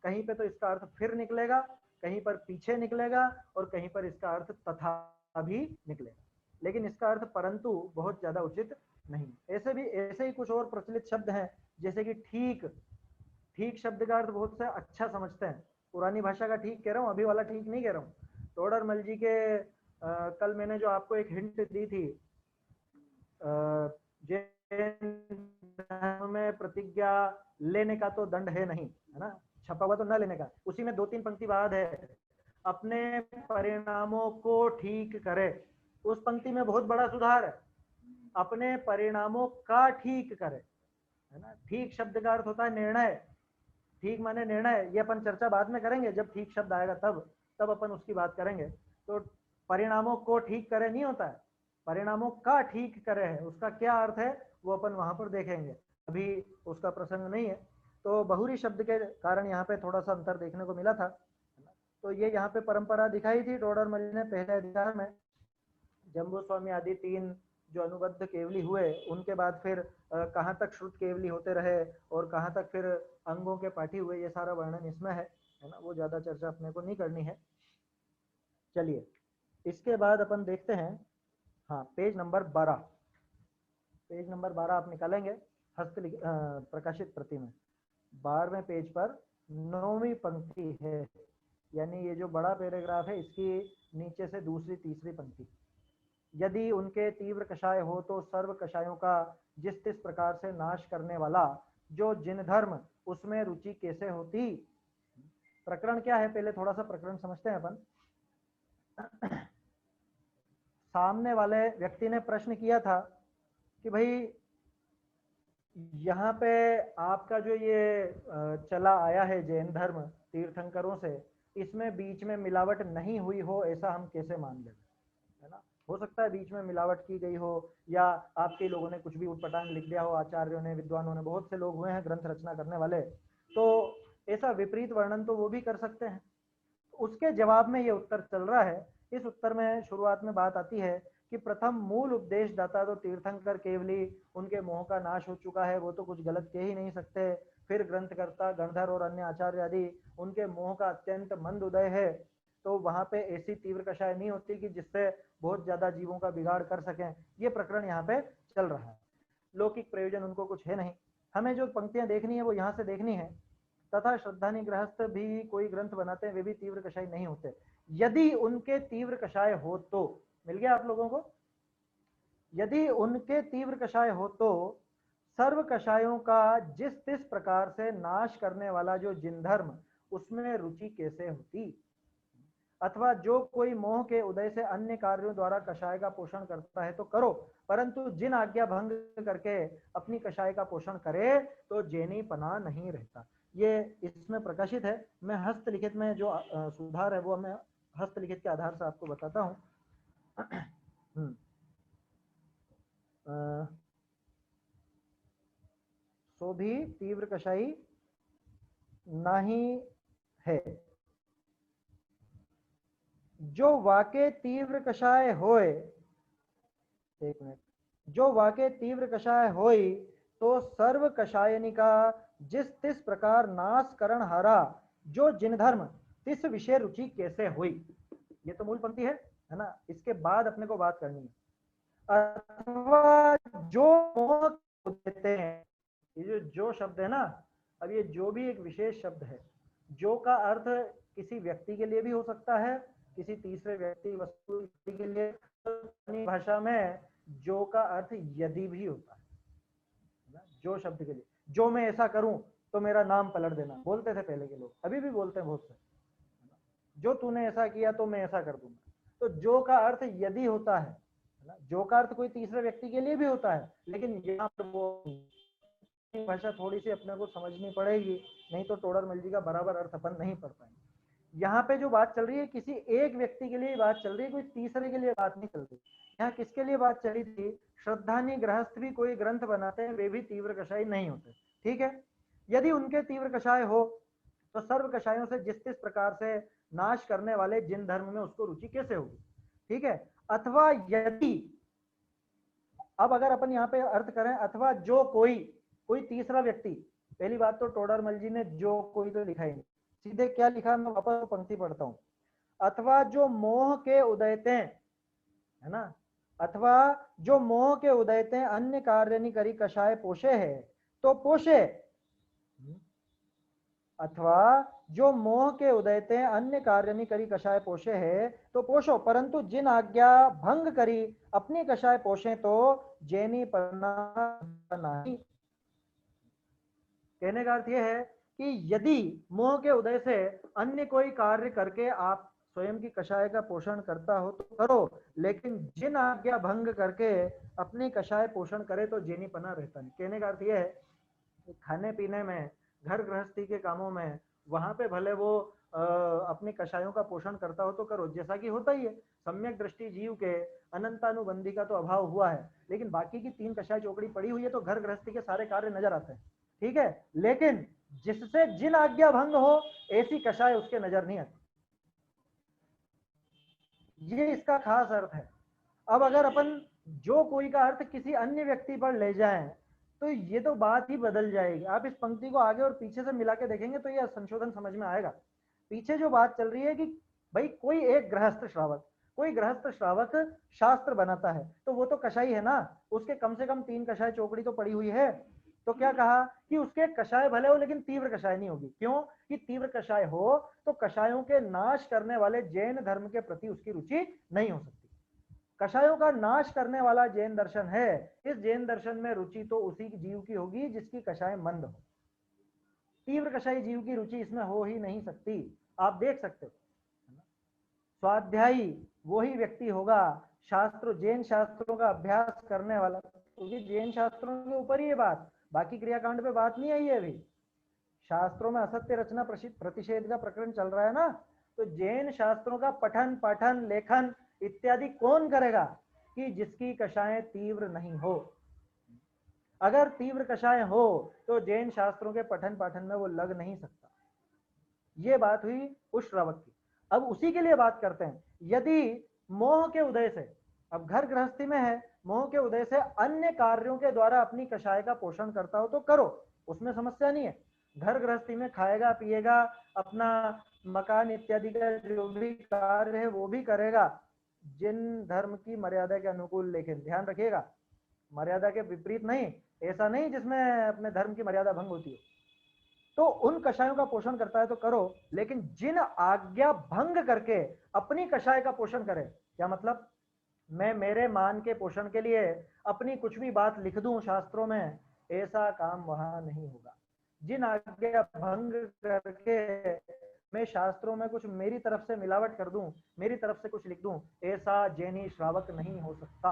कहीं पे तो इसका अर्थ फिर निकलेगा, कहीं पर पीछे निकलेगा, और कहीं पर इसका अर्थ तथा भी निकलेगा, लेकिन इसका अर्थ परंतु बहुत ज्यादा उचित नहीं। ऐसे ही कुछ और प्रचलित शब्द हैं जैसे कि ठीक, ठीक शब्द का अर्थ बहुत से अच्छा समझते हैं। पुरानी भाषा का ठीक कह रहा हूँ, अभी वाला ठीक नहीं कह रहा हूँ। टोडरमल जी के कल मैंने जो आपको एक हिंट दी थी, जैन धर्म में प्रतिज्ञा लेने का तो दंड है नहीं, है ना, छपा हुआ तो न लेने का। उसी में 2-3 पंक्ति बाद है, अपने परिणामों को ठीक करे। उस पंक्ति में बहुत बड़ा सुधार है, अपने परिणामों का ठीक करे, है ना। ठीक शब्द का अर्थ होता है निर्णय, ठीक माने निर्णय। ये अपन चर्चा बाद में करेंगे, जब ठीक शब्द आएगा तब अपन उसकी बात करेंगे। तो परिणामों को ठीक करे नहीं होता है, परिणामों का ठीक करे है, उसका क्या अर्थ है वो अपन वहां पर देखेंगे, अभी उसका प्रसंग नहीं है। तो बहुरी शब्द के कारण यहाँ पे थोड़ा सा अंतर देखने को मिला था। तो ये यहाँ पे परंपरा दिखाई थी टोडरमल ने पहले अधिकार में। जम्बू स्वामी आदि 3 जो अनुबद्ध केवली हुए, उनके बाद फिर कहाँ तक श्रुत केवली होते रहे और कहाँ तक फिर अंगों के पाठी हुए, ये सारा वर्णन इसमें है ना। वो ज्यादा चर्चा अपने को नहीं करनी है। चलिए इसके बाद अपन देखते हैं, हाँ, पेज नंबर 12। पेज नंबर 12 आप निकालेंगे प्रकाशित प्रति में। 12वें पेज पर 9वीं पंक्ति है, यानी ये जो बड़ा पैराग्राफ है इसकी नीचे से दूसरी तीसरी पंक्ति। यदि उनके तीव्र कषाय हो तो सर्व कषायों का जिस तिस प्रकार से नाश करने वाला जो जिन धर्म उसमें रुचि कैसे होती। प्रकरण क्या है, पहले थोड़ा सा प्रकरण समझते हैं अपन। सामने वाले व्यक्ति ने प्रश्न किया था कि भाई यहाँ पे आपका जो ये चला आया है जैन धर्म तीर्थंकरों से, इसमें बीच में मिलावट नहीं हुई हो ऐसा हम कैसे मान लें, है ना। हो सकता है बीच में मिलावट की गई हो, या आपके लोगों ने कुछ भी उटपटांग लिख दिया हो, आचार्यों ने, विद्वानों ने, बहुत से लोग हुए हैं ग्रंथ रचना करने वाले, तो ऐसा विपरीत वर्णन तो वो भी कर सकते हैं। उसके जवाब में ये उत्तर चल रहा है। इस उत्तर में शुरुआत में बात आती है कि प्रथम मूल उपदेश दाता तो तीर्थंकर केवली, उनके मोह का नाश हो चुका है, वो तो कुछ गलत कह ही नहीं सकते। फिर ग्रंथकर्ता गणधर और अन्य आचार्य आदि, उनके मोह का अत्यंत मंद उदय है, तो वहां पे ऐसी तीव्र कषाय नहीं होती कि जिससे बहुत ज्यादा जीवों का बिगाड़ कर सकें। ये प्रकरण यहाँ पे चल रहा है। लौकिक प्रयोजन उनको कुछ है नहीं। हमें जो पंक्तियां देखनी है वो यहाँ से देखनी है। तथा श्रद्धानी गृहस्थ भी कोई ग्रंथ बनाते हैं, वे भी तीव्र कषाय नहीं होते। यदि उनके तीव्र कषाय हो तो, मिल गया आप लोगों को, यदि उनके तीव्र कषाय हो तो सर्व कषायों का जिस तिस प्रकार से नाश करने वाला जो जिन धर्म उसमें रुचि कैसे होती। अथवा जो कोई मोह के उदय से अन्य कार्यों द्वारा कषाय का पोषण करता है तो करो, परंतु जिन आज्ञा भंग करके अपनी कषाय का पोषण करे तो जैनी पना नहीं रहता। ये इसमें प्रकाशित है। मैं हस्तलिखित में जो सुधार है वो मैं हस्तलिखित के आधार से आपको बताता हूँ। सो भी तीव्र कषाई नहीं है, जो वाके तीव्र कषाय होए, एक मिनट, जो वाके तीव्र कषाय होई तो सर्व कषायनी का जिस तिस प्रकार नाश करण हारा जो जिन धर्म तिस विषय रुचि कैसे हुई। ये तो मूल पंक्ति है ना। इसके बाद अपने को बात करनी है। अथवा जो मोह देते हैं, ये जो शब्द है ना, अब ये जो भी एक विशेष शब्द है। जो का अर्थ किसी व्यक्ति के लिए भी हो सकता है, किसी तीसरे व्यक्ति वस्तु के लिए। अपनी भाषा में जो का अर्थ यदि भी होता है ना। जो शब्द के लिए, जो मैं ऐसा करूं तो मेरा नाम पलट देना, बोलते थे पहले के लोग, अभी भी बोलते हैं बहुत से। जो तूने ऐसा किया तो मैं ऐसा कर दूंगा। तो जो का अर्थ यदि होता है ना, जो का अर्थ कोई तीसरे व्यक्ति के लिए भी होता है, लेकिन यहाँ पर वो भाषा थोड़ी सी अपने को समझनी पड़ेगी, नहीं तो टोडरमल जी का बराबर अर्थ अपन नहीं पढ़ पाएंगे। यहाँ पे जो बात चल रही है किसी एक व्यक्ति के लिए बात चल रही है, कोई तीसरे के लिए बात नहीं चल रही। यहाँ किसके लिए बात चली थी, श्रद्धानी गृहस्थ भी कोई ग्रंथ बनाते हैं, वे भी तीव्र कषाय नहीं होते। ठीक है, यदि उनके तीव्र कषाय हो तो सर्व कषायों से जिस जिस प्रकार से नाश करने वाले जिन धर्म में उसको रुचि कैसे होगी। ठीक है, अथवा यदि, अब अगर अपन यहाँ पे अर्थ करें, अथवा जो कोई तीसरा व्यक्ति, पहली बात तो टोडरमल जी ने जो कोई तो लिखा ही नहीं, सीधे क्या लिखा, मैं वापस पंक्ति पढ़ता हूं। अथवा जो मोह के उदयते, है ना, अथवा जो मोह के उदयते अन्य कार्य नहीं करी कषाय पोषे है, तो पोषे, अथवा जो मोह के उदयते अन्य कार्य नहीं करी कषाय पोषे है तो पोषो, परंतु जिन आज्ञा भंग करी अपनी कषाय पोषे तो जेनी पन्ना नहीं। कहने का अर्थ यह है कि यदि मोह के उदय से अन्य कोई कार्य करके आप स्वयं की कषाय का पोषण करता हो तो करो, लेकिन जिन आज्ञा भंग करके अपनी कषाय पोषण करे तो जेनीपना रहता नहीं। कहने का अर्थ यह है कि खाने पीने में, घर गृहस्थी के कामों में, वहां पे भले वो अपनी कषायों का पोषण करता हो तो करो, जैसा कि होता ही है। सम्यक दृष्टि जीव के अनंतानुबंधी का तो अभाव हुआ है, लेकिन बाकी की 3 कषाय चौकड़ी पड़ी हुई है तो घर गृहस्थी के सारे कार्य नजर आते हैं, ठीक है। लेकिन जिससे जिन आज्ञा भंग हो ऐसी कषाय उसके नजर नहीं आती, ये इसका खास अर्थ है। अब अगर अपन जो कोई का अर्थ किसी अन्य व्यक्ति पर ले जाएं तो ये तो बात ही बदल जाएगी। आप इस पंक्ति को आगे और पीछे से मिला के देखेंगे तो ये संशोधन समझ में आएगा। पीछे जो बात चल रही है कि भाई कोई एक गृहस्थ श्रावक, कोई गृहस्थ श्रावक शास्त्र बनाता है तो वो तो कषाई है ना, उसके कम से कम 3 कषाय चौकड़ी तो पड़ी हुई है। तो क्या कहा कि उसके कषाय भले हो लेकिन तीव्र कषाय नहीं होगी। क्यों कि तीव्र कषाय हो तो कषायों के नाश करने वाले जैन धर्म के प्रति उसकी रुचि नहीं हो सकती। कषायों का नाश करने वाला जैन दर्शन है, इस जैन दर्शन में रुचि तो उसी जीव की होगी जिसकी कषाय मंद हो। तीव्र कषाई जीव की रुचि इसमें हो ही नहीं सकती। आप देख सकते हो स्वाध्यायी वही व्यक्ति होगा, शास्त्र जैन शास्त्रों का अभ्यास करने वाला, क्योंकि जैन शास्त्रों के ऊपर ही ये बात, बाकी क्रियाकांड पे बात नहीं आई है अभी। शास्त्रों में असत्य रचना प्रतिषेध का प्रकरण चल रहा है ना, तो जैन शास्त्रों का पठन पाठन लेखन इत्यादि कौन करेगा कि जिसकी कषाय तीव्र नहीं हो। अगर तीव्र कषाय हो तो जैन शास्त्रों के पठन पाठन में वो लग नहीं सकता। ये बात हुई उस श्रावक की। अब उसी के लिए बात करते हैं, यदि मोह के उदय से, अब घर गृहस्थी में है, मोह के उदय से अन्य कार्यों के द्वारा अपनी कषाय का पोषण करता हो तो करो, उसमें समस्या नहीं है। घर गृहस्थी में खाएगा पिएगा, अपना मकान इत्यादि का जो भी कार्य है वो भी करेगा, जिन धर्म की मर्यादा के अनुकूल। लेकिन ध्यान रखिएगा, मर्यादा के विपरीत नहीं, ऐसा नहीं जिसमें अपने धर्म की मर्यादा भंग होती है। तो उन कषायों का पोषण करता है तो करो, लेकिन जिन आज्ञा भंग करके अपनी कषाय का पोषण करे। क्या मतलब, मैं मेरे मान के पोषण के लिए अपनी कुछ भी बात लिख दूं शास्त्रों में, ऐसा काम वहां नहीं होगा। जिन आज्ञा भंग करके मैं शास्त्रों में कुछ मेरी तरफ से मिलावट कर दूं, मेरी तरफ से कुछ लिख दूं, ऐसा जैनी श्रावक नहीं हो सकता।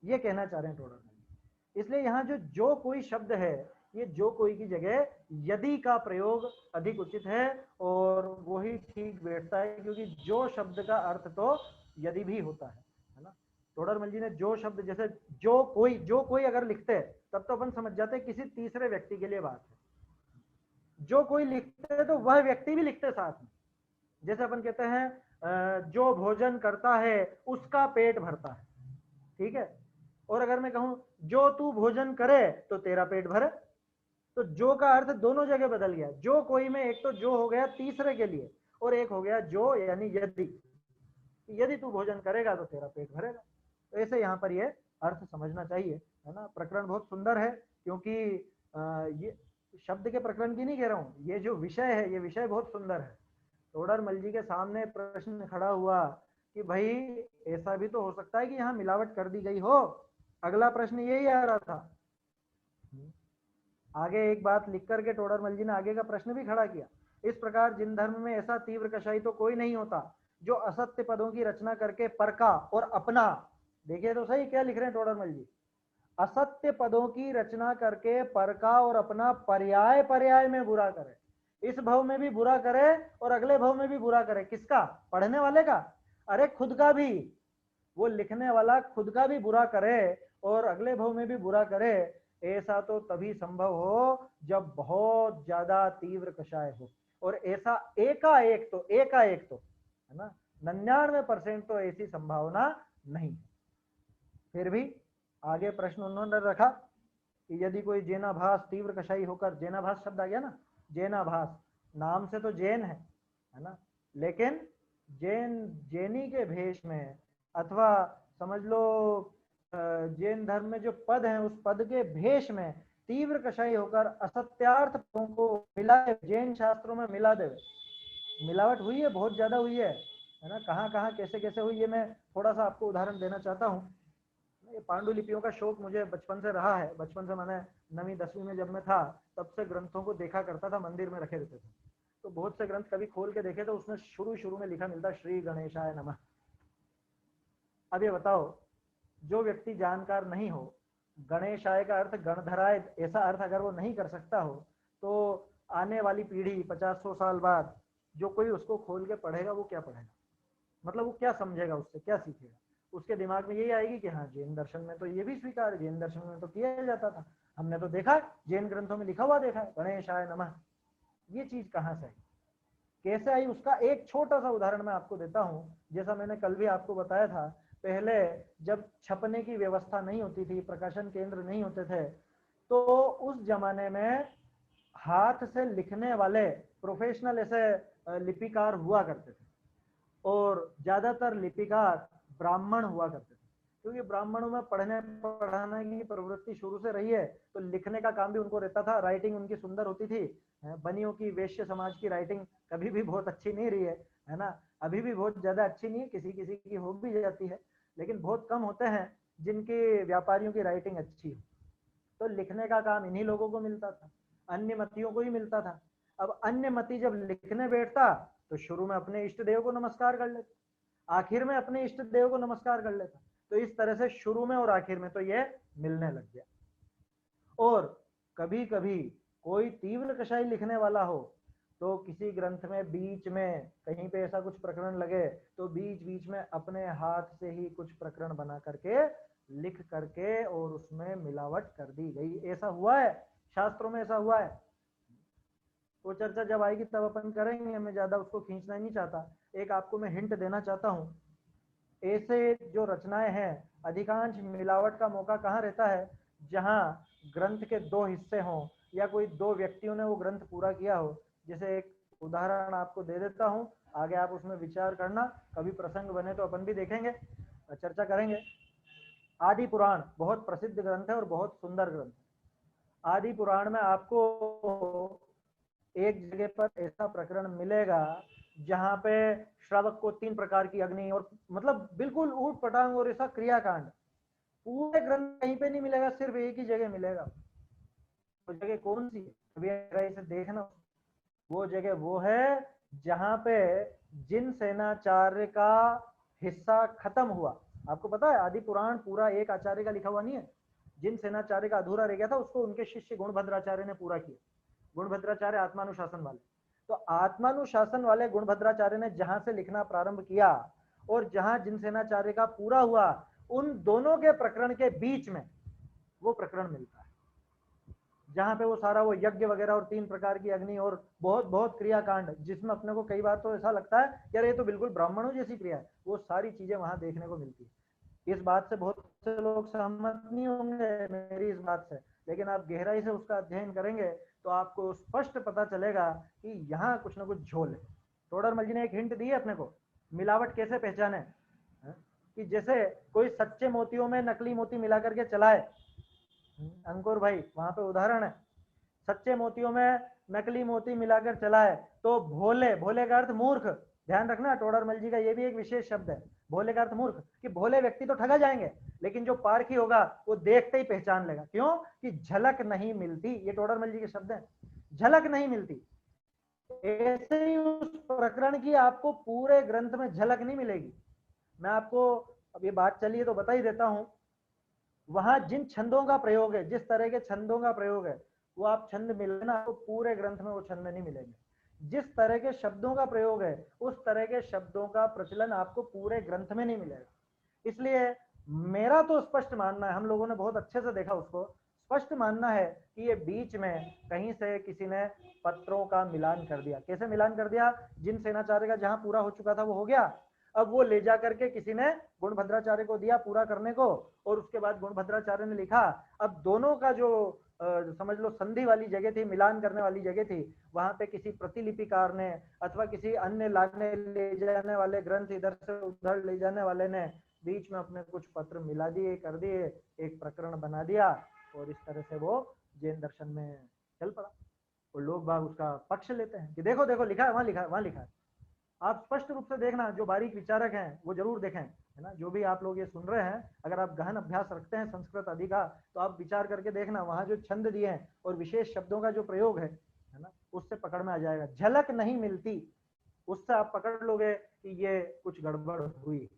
ये कहना चाह रहे हैं टोडर। इसलिए यहाँ जो कोई शब्द है, ये जो कोई की जगह यदि का प्रयोग अधिक उचित है और वही ठीक बैठता है, क्योंकि जो शब्द का अर्थ तो यदि भी होता है ना। टोडरमल जी ने जो शब्द, जैसे जो कोई अगर लिखते हैं तब तो अपन समझ जाते हैं किसी तीसरे व्यक्ति के लिए बात है। जो कोई लिखते हैं तो वह व्यक्ति भी लिखते साथ में। जैसे अपन कहते हैं जो भोजन करता है उसका पेट भरता है, ठीक है। और अगर मैं कहूं जो तू भोजन करे तो तेरा पेट भरे, तो जो का अर्थ दोनों जगह बदल गया। जो कोई में एक तो जो हो गया तीसरे के लिए, और एक हो गया जो यानी यदि तू भोजन करेगा तो तेरा पेट भरेगा। तो ऐसे यहाँ पर ये अर्थ समझना चाहिए, है ना। प्रकरण बहुत सुंदर है, क्योंकि ये शब्द के प्रकरण की नहीं कह रहा हूँ, ये जो विषय है ये विषय बहुत सुंदर है। टोडरमल जी के सामने प्रश्न खड़ा हुआ कि भाई ऐसा भी तो हो सकता है कि यहाँ मिलावट कर दी गई हो। अगला प्रश्न यही आ रहा था। आगे एक बात लिख करके टोडरमल जी ने आगे का प्रश्न भी खड़ा किया, इस प्रकार जिन धर्म में ऐसा तीव्र कषाई तो कोई नहीं होता जो असत्य पदों की रचना करके परका और अपना, देखिए तो सही क्या लिख रहे हैं टोडरमल जी, असत्य पदों की रचना करके परका और अपना पर्याय पर्याय में बुरा करे। इस भव में भी बुरा करे और अगले भव में भी बुरा करे। किसका? पढ़ने वाले का। अरे खुद का भी, वो लिखने वाला खुद का भी बुरा करे और अगले भव में भी बुरा करे। ऐसा तो तभी संभव हो जब बहुत ज्यादा तीव्र कषाय हो, और ऐसा एकाएक तो है ना 99% तो ऐसी संभावना नहीं। फिर भी आगे प्रश्न उन्होंने रखा कि यदि कोई जैनाभास तीव्र कषाई होकर, जैनाभास शब्द आ गया ना, जैनाभास नाम से तो जैन है ना, लेकिन जैनी के भेष में, अथवा समझ लो जैन धर्म में जो पद है उस पद के भेष में तीव्र कषाई होकर असत्यार्थ को मिला, जैन शास्त्रों में मिला देवे। मिलावट हुई है, बहुत ज्यादा हुई है ना। कहाँ कहाँ कैसे कैसे हुई है, मैं थोड़ा सा आपको उदाहरण देना चाहता हूँ। ये पांडुलिपियों का शौक मुझे बचपन से रहा है। बचपन से मैंने 9वीं 10वीं में जब मैं था तब से ग्रंथों को देखा करता था, मंदिर में रखे रहते थे। तो बहुत से ग्रंथ कभी खोल के देखे तो उसमें शुरू शुरू में लिखा मिलता श्री गणेशाय नमः। अब ये बताओ, जो व्यक्ति जानकार नहीं हो, गणेशाय का अर्थ गणधराय, ऐसा अर्थ अगर वो नहीं कर सकता हो, तो आने वाली पीढ़ी 50-100 साल बाद जो कोई उसको खोल के पढ़ेगा वो क्या पढ़ेगा? मतलब वो क्या समझेगा, उससे क्या सीखेगा? उसके दिमाग में यही आएगी कि हाँ जैन दर्शन में तो ये भी स्वीकार है, जैन दर्शन में तो किया जाता था, हमने तो देखा, जैन ग्रंथों में लिखा हुआ देखा है गणेशाय नमः। ये चीज कहाँ से आई, कैसे आई? उसका एक छोटा सा उदाहरण मैं आपको देता हूँ। जैसा मैंने कल भी आपको बताया था, पहले जब छपने की व्यवस्था नहीं होती थी, प्रकाशन केंद्र नहीं होते थे, तो उस जमाने में हाथ से लिखने वाले प्रोफेशनल ऐसे लिपिकार हुआ करते थे, और ज्यादातर लिपिकार ब्राह्मण हुआ करते थे, क्योंकि ब्राह्मणों में पढ़ने पढ़ाने की प्रवृत्ति शुरू से रही है, तो लिखने का काम भी उनको रहता था। राइटिंग उनकी सुंदर होती थी। बनियों की, वैश्य समाज की राइटिंग कभी भी बहुत अच्छी नहीं रही है ना। अभी भी बहुत ज्यादा अच्छी नहीं है, किसी किसी की हो भी जाती है, लेकिन बहुत कम होते हैं जिनकी व्यापारियों की राइटिंग अच्छी है। तो लिखने का काम इन्हीं लोगों को मिलता था, अन्य मतियों को ही मिलता था। अब अन्य मती जब लिखने बैठता तो शुरू में अपने इष्ट देव को नमस्कार कर लेता, आखिर में अपने इष्ट देव को नमस्कार कर लेता। तो इस तरह से शुरू में और आखिर में तो ये मिलने लग गया। और कभी कभी कोई तीव्र कषाई लिखने वाला हो तो किसी ग्रंथ में बीच में कहीं पे ऐसा कुछ प्रकरण लगे तो बीच बीच में अपने हाथ से ही कुछ प्रकरण बना करके लिख करके और उसमें मिलावट कर दी गई। ऐसा हुआ है, शास्त्रों में ऐसा हुआ है। वो चर्चा जब आएगी तब अपन करेंगे, मैं ज्यादा उसको खींचना ही नहीं चाहता। एक आपको मैं हिंट देना चाहता हूँ, ऐसे जो रचनाएं हैं, अधिकांश मिलावट का मौका कहाँ रहता है? जहाँ ग्रंथ के दो हिस्से हों या कोई दो व्यक्तियों ने वो ग्रंथ पूरा किया हो। जैसे एक उदाहरण आपको दे देता हूँ, आगे आप उसमें विचार करना, कभी प्रसंग बने तो अपन भी देखेंगे, चर्चा करेंगे। आदि पुराण बहुत प्रसिद्ध ग्रंथ है और बहुत सुंदर ग्रंथ है। आदि पुराण में आपको एक जगह पर ऐसा प्रकरण मिलेगा जहां पे श्रावक को 3 प्रकार की अग्नि, और मतलब बिल्कुल ऊट पटांग और ऐसा क्रियाकांड पूरे ग्रंथ कहीं पे नहीं मिलेगा, सिर्फ एक ही जगह मिलेगा। वो जगह कौन सी है? अभी इसे देखना। वो जगह वो है जहां पे जिन सेनाचार्य का हिस्सा खत्म हुआ। आपको पता है आदि पुराण पूरा एक आचार्य का लिखा हुआ नहीं है। जिन सेनाचार्य का अधूरा रह गया था उसको उनके शिष्य गुणभद्राचार्य ने पूरा किया। गुणभद्राचार्य आत्मानुशासन वाले, तो आत्मानुशासन वाले गुणभद्राचार्य ने जहां से लिखना प्रारंभ किया और जहां जिनसेनाचार्य का पूरा हुआ, उन दोनों के प्रकरण के बीच में वो प्रकरण मिलता है जहां पे वो सारा वो यज्ञ वगैरह और 3 प्रकार की अग्नि और बहुत बहुत क्रियाकांड, जिसमें अपने को कई बार तो ऐसा लगता है यार ये तो बिल्कुल ब्राह्मणों जैसी क्रिया है, वो सारी चीजें वहां देखने को मिलती है। इस बात से बहुत से लोग सहमत नहीं होंगे मेरी इस बात से, लेकिन आप गहराई से उसका अध्ययन करेंगे तो आपको स्पष्ट पता चलेगा कि यहाँ कुछ ना कुछ झोल है। टोडरमल जी ने एक हिंट दी है अपने को, मिलावट कैसे पहचाने, कि जैसे कोई सच्चे मोतियों में नकली मोती मिला करके चलाए। अंकुर भाई वहां पे उदाहरण है, सच्चे मोतियों में नकली मोती मिलाकर चलाए तो भोले, भोले का अर्थ मूर्ख, ध्यान रखना टोडरमल जी का ये भी एक विशेष शब्द है, भोले का अर्थ मूर्ख, कि भोले व्यक्ति तो ठगा जाएंगे लेकिन जो पारखी होगा वो देखते ही पहचान लेगा। क्यों? कि झलक नहीं मिलती, ये टोडरमल जी के शब्द है, झलक नहीं मिलती। ऐसे ही उस प्रकरण की आपको पूरे ग्रंथ में झलक नहीं मिलेगी। मैं आपको अब ये बात चली है तो बता ही देता हूं, वहां जिन छंदों का प्रयोग है, जिस तरह के छंदों का प्रयोग है, वो आप छंद मिले ना, आपको पूरे ग्रंथ में वो छंद नहीं मिलेंगे। जिस तरह के शब्दों का प्रयोग है उस तरह के शब्दों का प्रचलन आपको पूरे ग्रंथ में नहीं मिलेगा। इसलिए मेरा तो स्पष्ट मानना है, हम लोगों ने बहुत अच्छे से देखा उसको, स्पष्ट मानना है कि ये बीच में कहीं से किसी ने पत्रों का मिलान कर दिया। कैसे मिलान कर दिया? जिन सेनाचार्य का जहां पूरा हो चुका था वो हो गया, अब वो ले जा करके किसी ने गुणभद्राचार्य को दिया पूरा करने को, और उसके बाद गुणभद्राचार्य ने लिखा। अब दोनों का जो समझ लो संधि वाली जगह थी, मिलान करने वाली जगह थी, वहां पे किसी प्रतिलिपिकार ने अथवा किसी अन्य लाने ले जाने वाले, ग्रंथ इधर से उधर ले जाने वाले ने बीच में अपने कुछ पत्र मिला दिए, कर दिए, एक प्रकरण बना दिया, और इस तरह से वो जैन दर्शन में चल पड़ा। और लोग बाग उसका पक्ष लेते हैं कि देखो देखो लिखा है, वहां लिखा है, वहां लिखा है। आप स्पष्ट रूप से देखना, जो बारीक विचारक हैं वो जरूर देखें, है ना। जो भी आप लोग ये सुन रहे हैं, अगर आप गहन अभ्यास रखते हैं संस्कृत आदि का, तो आप विचार करके देखना, वहां जो छंद दिए हैं और विशेष शब्दों का जो प्रयोग है ना, उससे पकड़ में आ जाएगा। झलक नहीं मिलती, उससे आप पकड़ लोगे कि ये कुछ गड़बड़ हुई।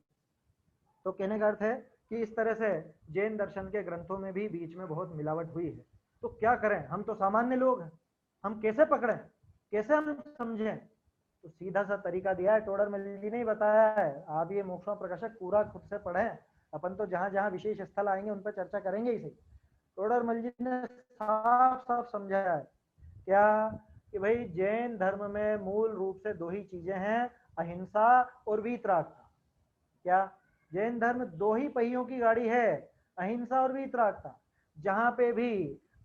तो कहने का अर्थ है कि इस तरह से जैन दर्शन के ग्रंथों में भी बीच में बहुत मिलावट हुई है। तो क्या करें, हम तो सामान्य लोग हैं, हम कैसे पकड़ें, कैसे हम समझें? तो सीधा सा तरीका दिया है, टोडरमल जी ने ही बताया है। आप ये मोक्षमा प्रकाशक पूरा खुद से पढ़ें, अपन तो जहां जहां विशेष स्थल आएंगे उन पर चर्चा करेंगे ही सही। टोडरमल जी ने साफ साफ समझाया है क्या, कि भाई जैन धर्म में मूल रूप से दो ही चीजें हैं, अहिंसा और वीतरागता। क्या, जैन धर्म दो ही पहियों की गाड़ी है, अहिंसा और वीतरागता। जहां पे भी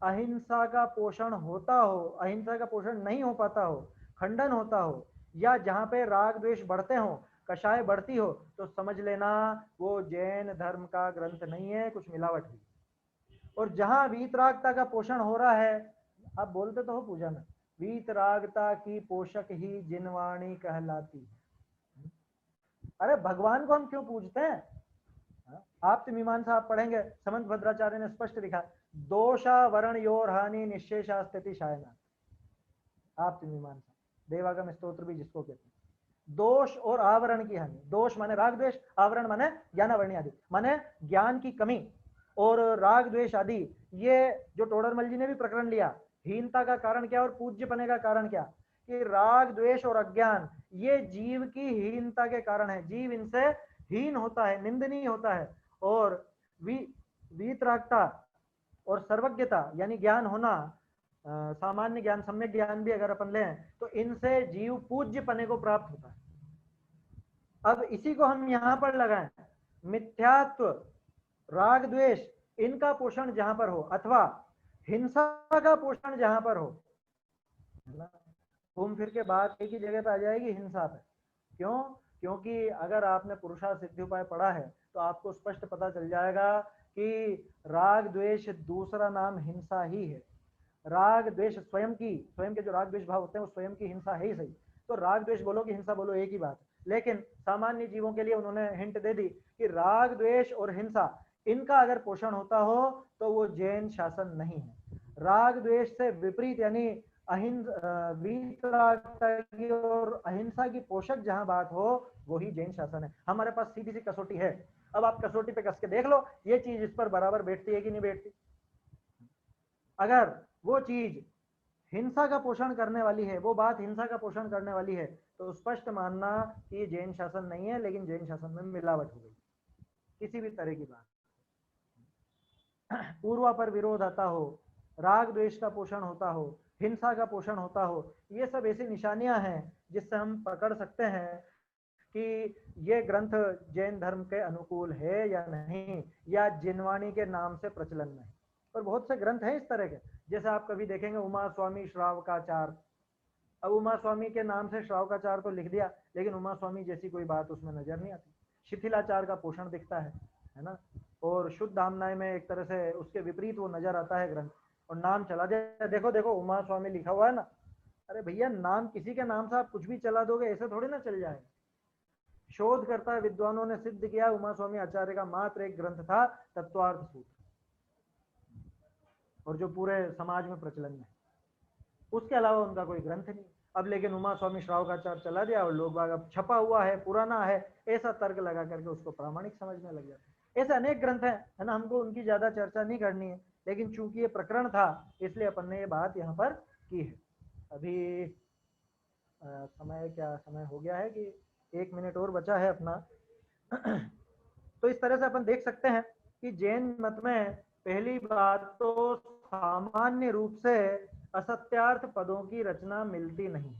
अहिंसा का पोषण होता हो, अहिंसा का पोषण नहीं हो पाता हो, खंडन होता हो, या जहां पे राग द्वेष बढ़ते हो, कषाय बढ़ती हो, तो समझ लेना वो जैन धर्म का ग्रंथ नहीं है, कुछ मिलावट हुई। और जहां वीतरागता का पोषण हो रहा है, आप बोलते तो हो पूजा में, वीतरागता की पोषक ही जिनवाणी कहलाती है। अरे भगवान को हम क्यों पूजते हैं? आप मीमांसा आप पढ़ेंगे, समंत भद्राचार्य ने स्पष्ट लिखा, दोषा वर्ण योर हानि निश्चेषा स्थिति शायना। आप मीमांसा देवागम स्तोत्र भी जिसको कहते हैं, दोष और आवरण की हानि। दोष माने राग द्वेष, आवरण माने ज्ञानावरणी आदि, माने ज्ञान की कमी और राग द्वेष आदि। ये जो टोडरमल जी ने भी प्रकरण लिया, हीनता का कारण क्या और पूज्य पने का कारण क्या, कि राग द्वेष और अज्ञान ये जीव की हीनता के कारण है। जीव इनसे हीन होता है, निंदनीय होता है। और वीतरागता और सर्वज्ञता यानी ज्ञान होना, सामान्य ज्ञान, सम्यक ज्ञान भी अगर अपन लें, तो इनसे जीव पूज्य पने को प्राप्त होता है। अब इसी को हम यहां पर लगाएं, मिथ्यात्व, राग द्वेष, इनका पोषण जहां पर हो, अथवा हिंसा का पोषण जहां पर हो, घूम फिर के बात एक ही जगह पे आ जाएगी, हिंसा पे। क्यों? क्योंकि अगर आपने पुरुषार्थ सिद्धि उपाय पढ़ा है तो आपको स्पष्ट पता चल जाएगा कि राग द्वेष दूसरा नाम हिंसा ही है। राग द्वेष स्वयं के जो राग द्वेष भाव होते हैं वो स्वयं की हिंसा है ही सही। तो राग द्वेष बोलो कि हिंसा बोलो, एक ही बात है। लेकिन सामान्य जीवों के लिए उन्होंने हिंट दे दी कि राग द्वेष और हिंसा, इनका अगर पोषण होता हो तो वो जैन शासन नहीं है। राग द्वेष से विपरीत यानी वीतरागता की और अहिंसा की पोषक जहां बात हो, वही जैन शासन है। हमारे पास सीधी सी कसौटी है, अब आप कसौटी पे कस के देख लो ये चीज इस पर बराबर बैठती है कि नहीं बैठती। अगर वो चीज हिंसा का पोषण करने वाली है, वो बात हिंसा का पोषण करने वाली है, तो स्पष्ट मानना कि जैन शासन नहीं है, लेकिन जैन शासन में मिलावट हो गई किसी भी तरह की बात। पूर्वा पर विरोध आता हो, राग द्वेष का पोषण होता हो, हिंसा का पोषण होता हो, ये सब ऐसी निशानियां हैं जिससे हम पकड़ सकते हैं कि ये ग्रंथ जैन धर्म के अनुकूल है या नहीं, या जिनवाणी के नाम से प्रचलन में। और बहुत से ग्रंथ हैं इस तरह के, जैसे आप कभी देखेंगे उमा स्वामी श्रावकाचार। अब उमा स्वामी के नाम से श्रावकाचार तो लिख दिया, लेकिन उमा स्वामी जैसी कोई बात उसमें नजर नहीं आती। शिथिलाचार का पोषण दिखता है ना। और शुद्ध धामनाय में एक तरह से उसके विपरीत वो नजर आता है ग्रंथ, और नाम चला दिया, देखो देखो उमा स्वामी लिखा हुआ है ना। अरे भैया, नाम किसी के नाम से आप कुछ भी चला दोगे, ऐसे थोड़ी ना चल जाएगा। शोधकर्ता विद्वानों ने सिद्ध किया उमा स्वामी आचार्य का मात्र एक ग्रंथ था तत्वार्थ सूत्र, और जो पूरे समाज में प्रचलन में, उसके अलावा उनका कोई ग्रंथ नहीं। अब लेकिन उमा स्वामी श्रावकाचार चला दिया और लोग बाग अब छपा हुआ है, पुराना है, ऐसा तर्क लगा करके उसको प्रामाणिक समझने लग जाते। ऐसे अनेक ग्रंथ हैं, है ना। हमको उनकी ज्यादा चर्चा नहीं करनी है, लेकिन चूंकि ये प्रकरण था इसलिए अपन ने ये बात यहाँ पर की है। अभी समय क्या समय हो गया है कि 1 मिनट और बचा है अपना। तो इस तरह से अपन देख सकते हैं कि जैन मत में पहली बात तो सामान्य रूप से असत्यार्थ पदों की रचना मिलती नहीं।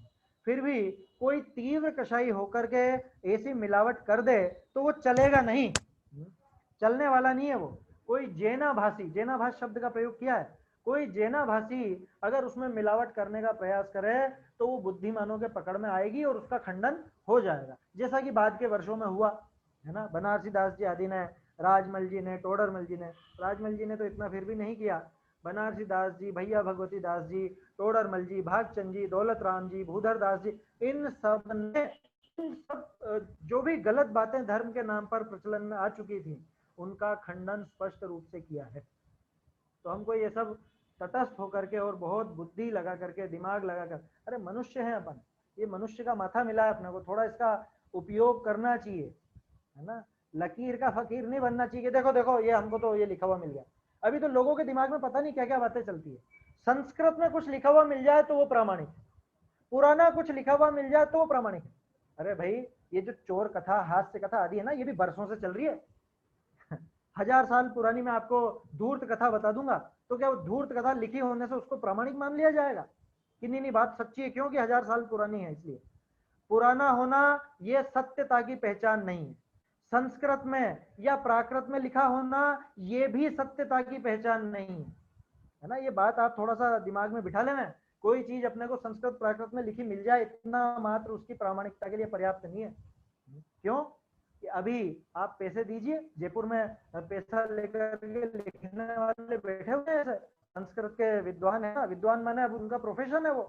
फिर भी कोई तीव्र कषाई होकर के ऐसी मिलावट कर दे तो वो चलेगा नहीं, चलने वाला नहीं है वो। कोई जैना भाषी, जैना भाष शब्द का प्रयोग किया है, कोई जैना भाषी अगर उसमें मिलावट करने का प्रयास करे तो वो बुद्धिमानों के पकड़ में आएगी और उसका खंडन हो जाएगा, जैसा कि बाद के वर्षों में हुआ, है ना। बनारसी दास जी आदि ने, राजमल जी ने, टोडरमल जी ने, राजमल जी ने तो इतना फिर भी नहीं किया, बनारसी दास जी, भैया भगवती दास जी, टोडरमल जी, भागचंद जी, दौलत राम जी, भूधर दास जी, इन सब ने इन सब जो भी गलत बातें धर्म के नाम पर प्रचलन में आ चुकी थी उनका खंडन स्पष्ट रूप से किया है। तो हमको ये सब तटस्थ होकर के और बहुत बुद्धि लगा करके, दिमाग लगा कर, अरे मनुष्य है अपन, ये मनुष्य का माथा मिला है अपने को, थोड़ा इसका उपयोग करना चाहिए, है ना। लकीर का फकीर नहीं बनना चाहिए कि देखो देखो ये हमको तो ये लिखा हुआ मिल गया। अभी तो लोगों के दिमाग में पता नहीं क्या क्या बातें चलती है। संस्कृत में कुछ लिखा हुआ मिल जाए तो वो प्रामाणिक है, पुराना कुछ लिखा हुआ मिल जाए तो वो प्रामाणिक है। अरे भाई, ये जो चोर कथा, हास्य कथा आदि है ना, ये भी बरसों से चल रही है। 1000 साल पुरानी मैं आपको धूर्त कथा बता दूंगा, तो क्या वो धूर्त कथा लिखी होने से उसको प्रामाणिक मान लिया जाएगा कि नहीं नहीं बात सच्ची है, क्योंकि 1000 साल पुरानी है इसलिए। पुराना होना ये सत्यता की पहचान नहीं है। संस्कृत में या प्राकृत में लिखा होना ये भी सत्यता की पहचान नहीं है ना। ये बात आप थोड़ा सा दिमाग में बिठा लेना। कोई चीज अपने को संस्कृत प्राकृत में लिखी मिल जाए, इतना मात्र उसकी प्रामाणिकता के लिए पर्याप्त नहीं है। क्यों कि अभी आप पैसे दीजिए, जयपुर में पैसा लेकर के लिखने वाले बैठे हुए हैं, संस्कृत के विद्वान है ना, विद्वान माने अब उनका प्रोफेशन है वो,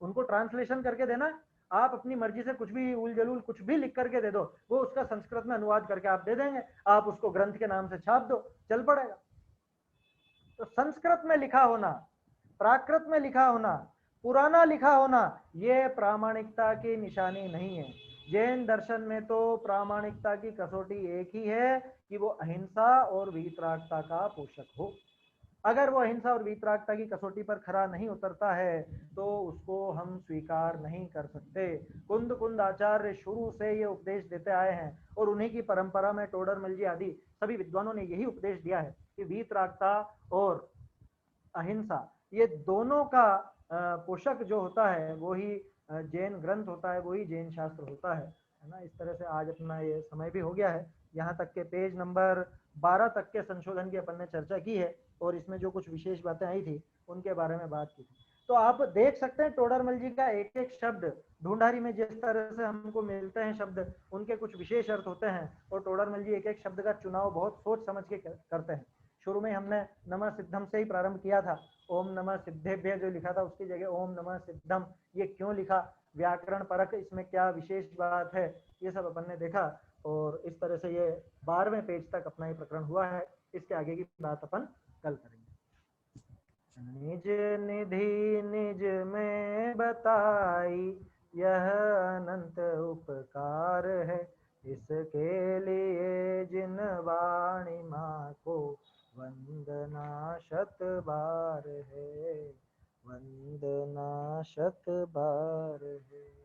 उनको ट्रांसलेशन करके देना। आप अपनी मर्जी से कुछ भी उल जलूल कुछ भी लिख करके दे दो, वो उसका संस्कृत में अनुवाद करके आप दे देंगे, आप उसको ग्रंथ के नाम से छाप दो, चल पड़ेगा। तो संस्कृत में लिखा होना, प्राकृत में लिखा होना, पुराना लिखा होना, ये प्रामाणिकता की निशानी नहीं है। जैन दर्शन में तो प्रामाणिकता की कसौटी एक ही है कि वो अहिंसा और वीतरागता का पोषक हो। अगर वो अहिंसा और वीतरागता की कसौटी पर खरा नहीं उतरता है तो उसको हम स्वीकार नहीं कर सकते। कुंद कुंद आचार्य शुरू से ये उपदेश देते आए हैं और उन्हीं की परंपरा में टोडरमल जी आदि सभी विद्वानों ने यही उपदेश दिया है कि वीतरागता और अहिंसा ये दोनों का पोषक जो होता है वो ही जैन ग्रंथ होता है, वही जैन शास्त्र होता है ना। इस तरह से आज अपना ये समय भी हो गया है, यहाँ तक के पेज नंबर 12 तक के संशोधन की अपन ने चर्चा की है और इसमें जो कुछ विशेष बातें आई थी उनके बारे में बात की थी। तो आप देख सकते हैं टोडरमल जी का एक एक शब्द ढूंढारी में जिस तरह से हमको मिलते हैं शब्द, उनके कुछ विशेष अर्थ होते हैं और टोडरमल जी एक एक शब्द का चुनाव बहुत सोच समझ के करते हैं। शुरू में हमने नमः सिद्धम से ही प्रारंभ किया था, ओम नमः सिद्धेभ्य जो लिखा था उसकी जगह ओम नमः सिद्धम, ये क्यों लिखा, व्याकरण परक इसमें क्या विशेष बात है, ये सब अपन ने देखा। और इस तरह से ये 12वें पेज तक अपना ये प्रकरण हुआ है। इसके आगे की बात अपन कल करेंगे। निज निधि निज में बताई यह अनंत उपकार है, इसके लिए जिन वाणी माँ को वंदना शत बार है, वंदना शत बार है।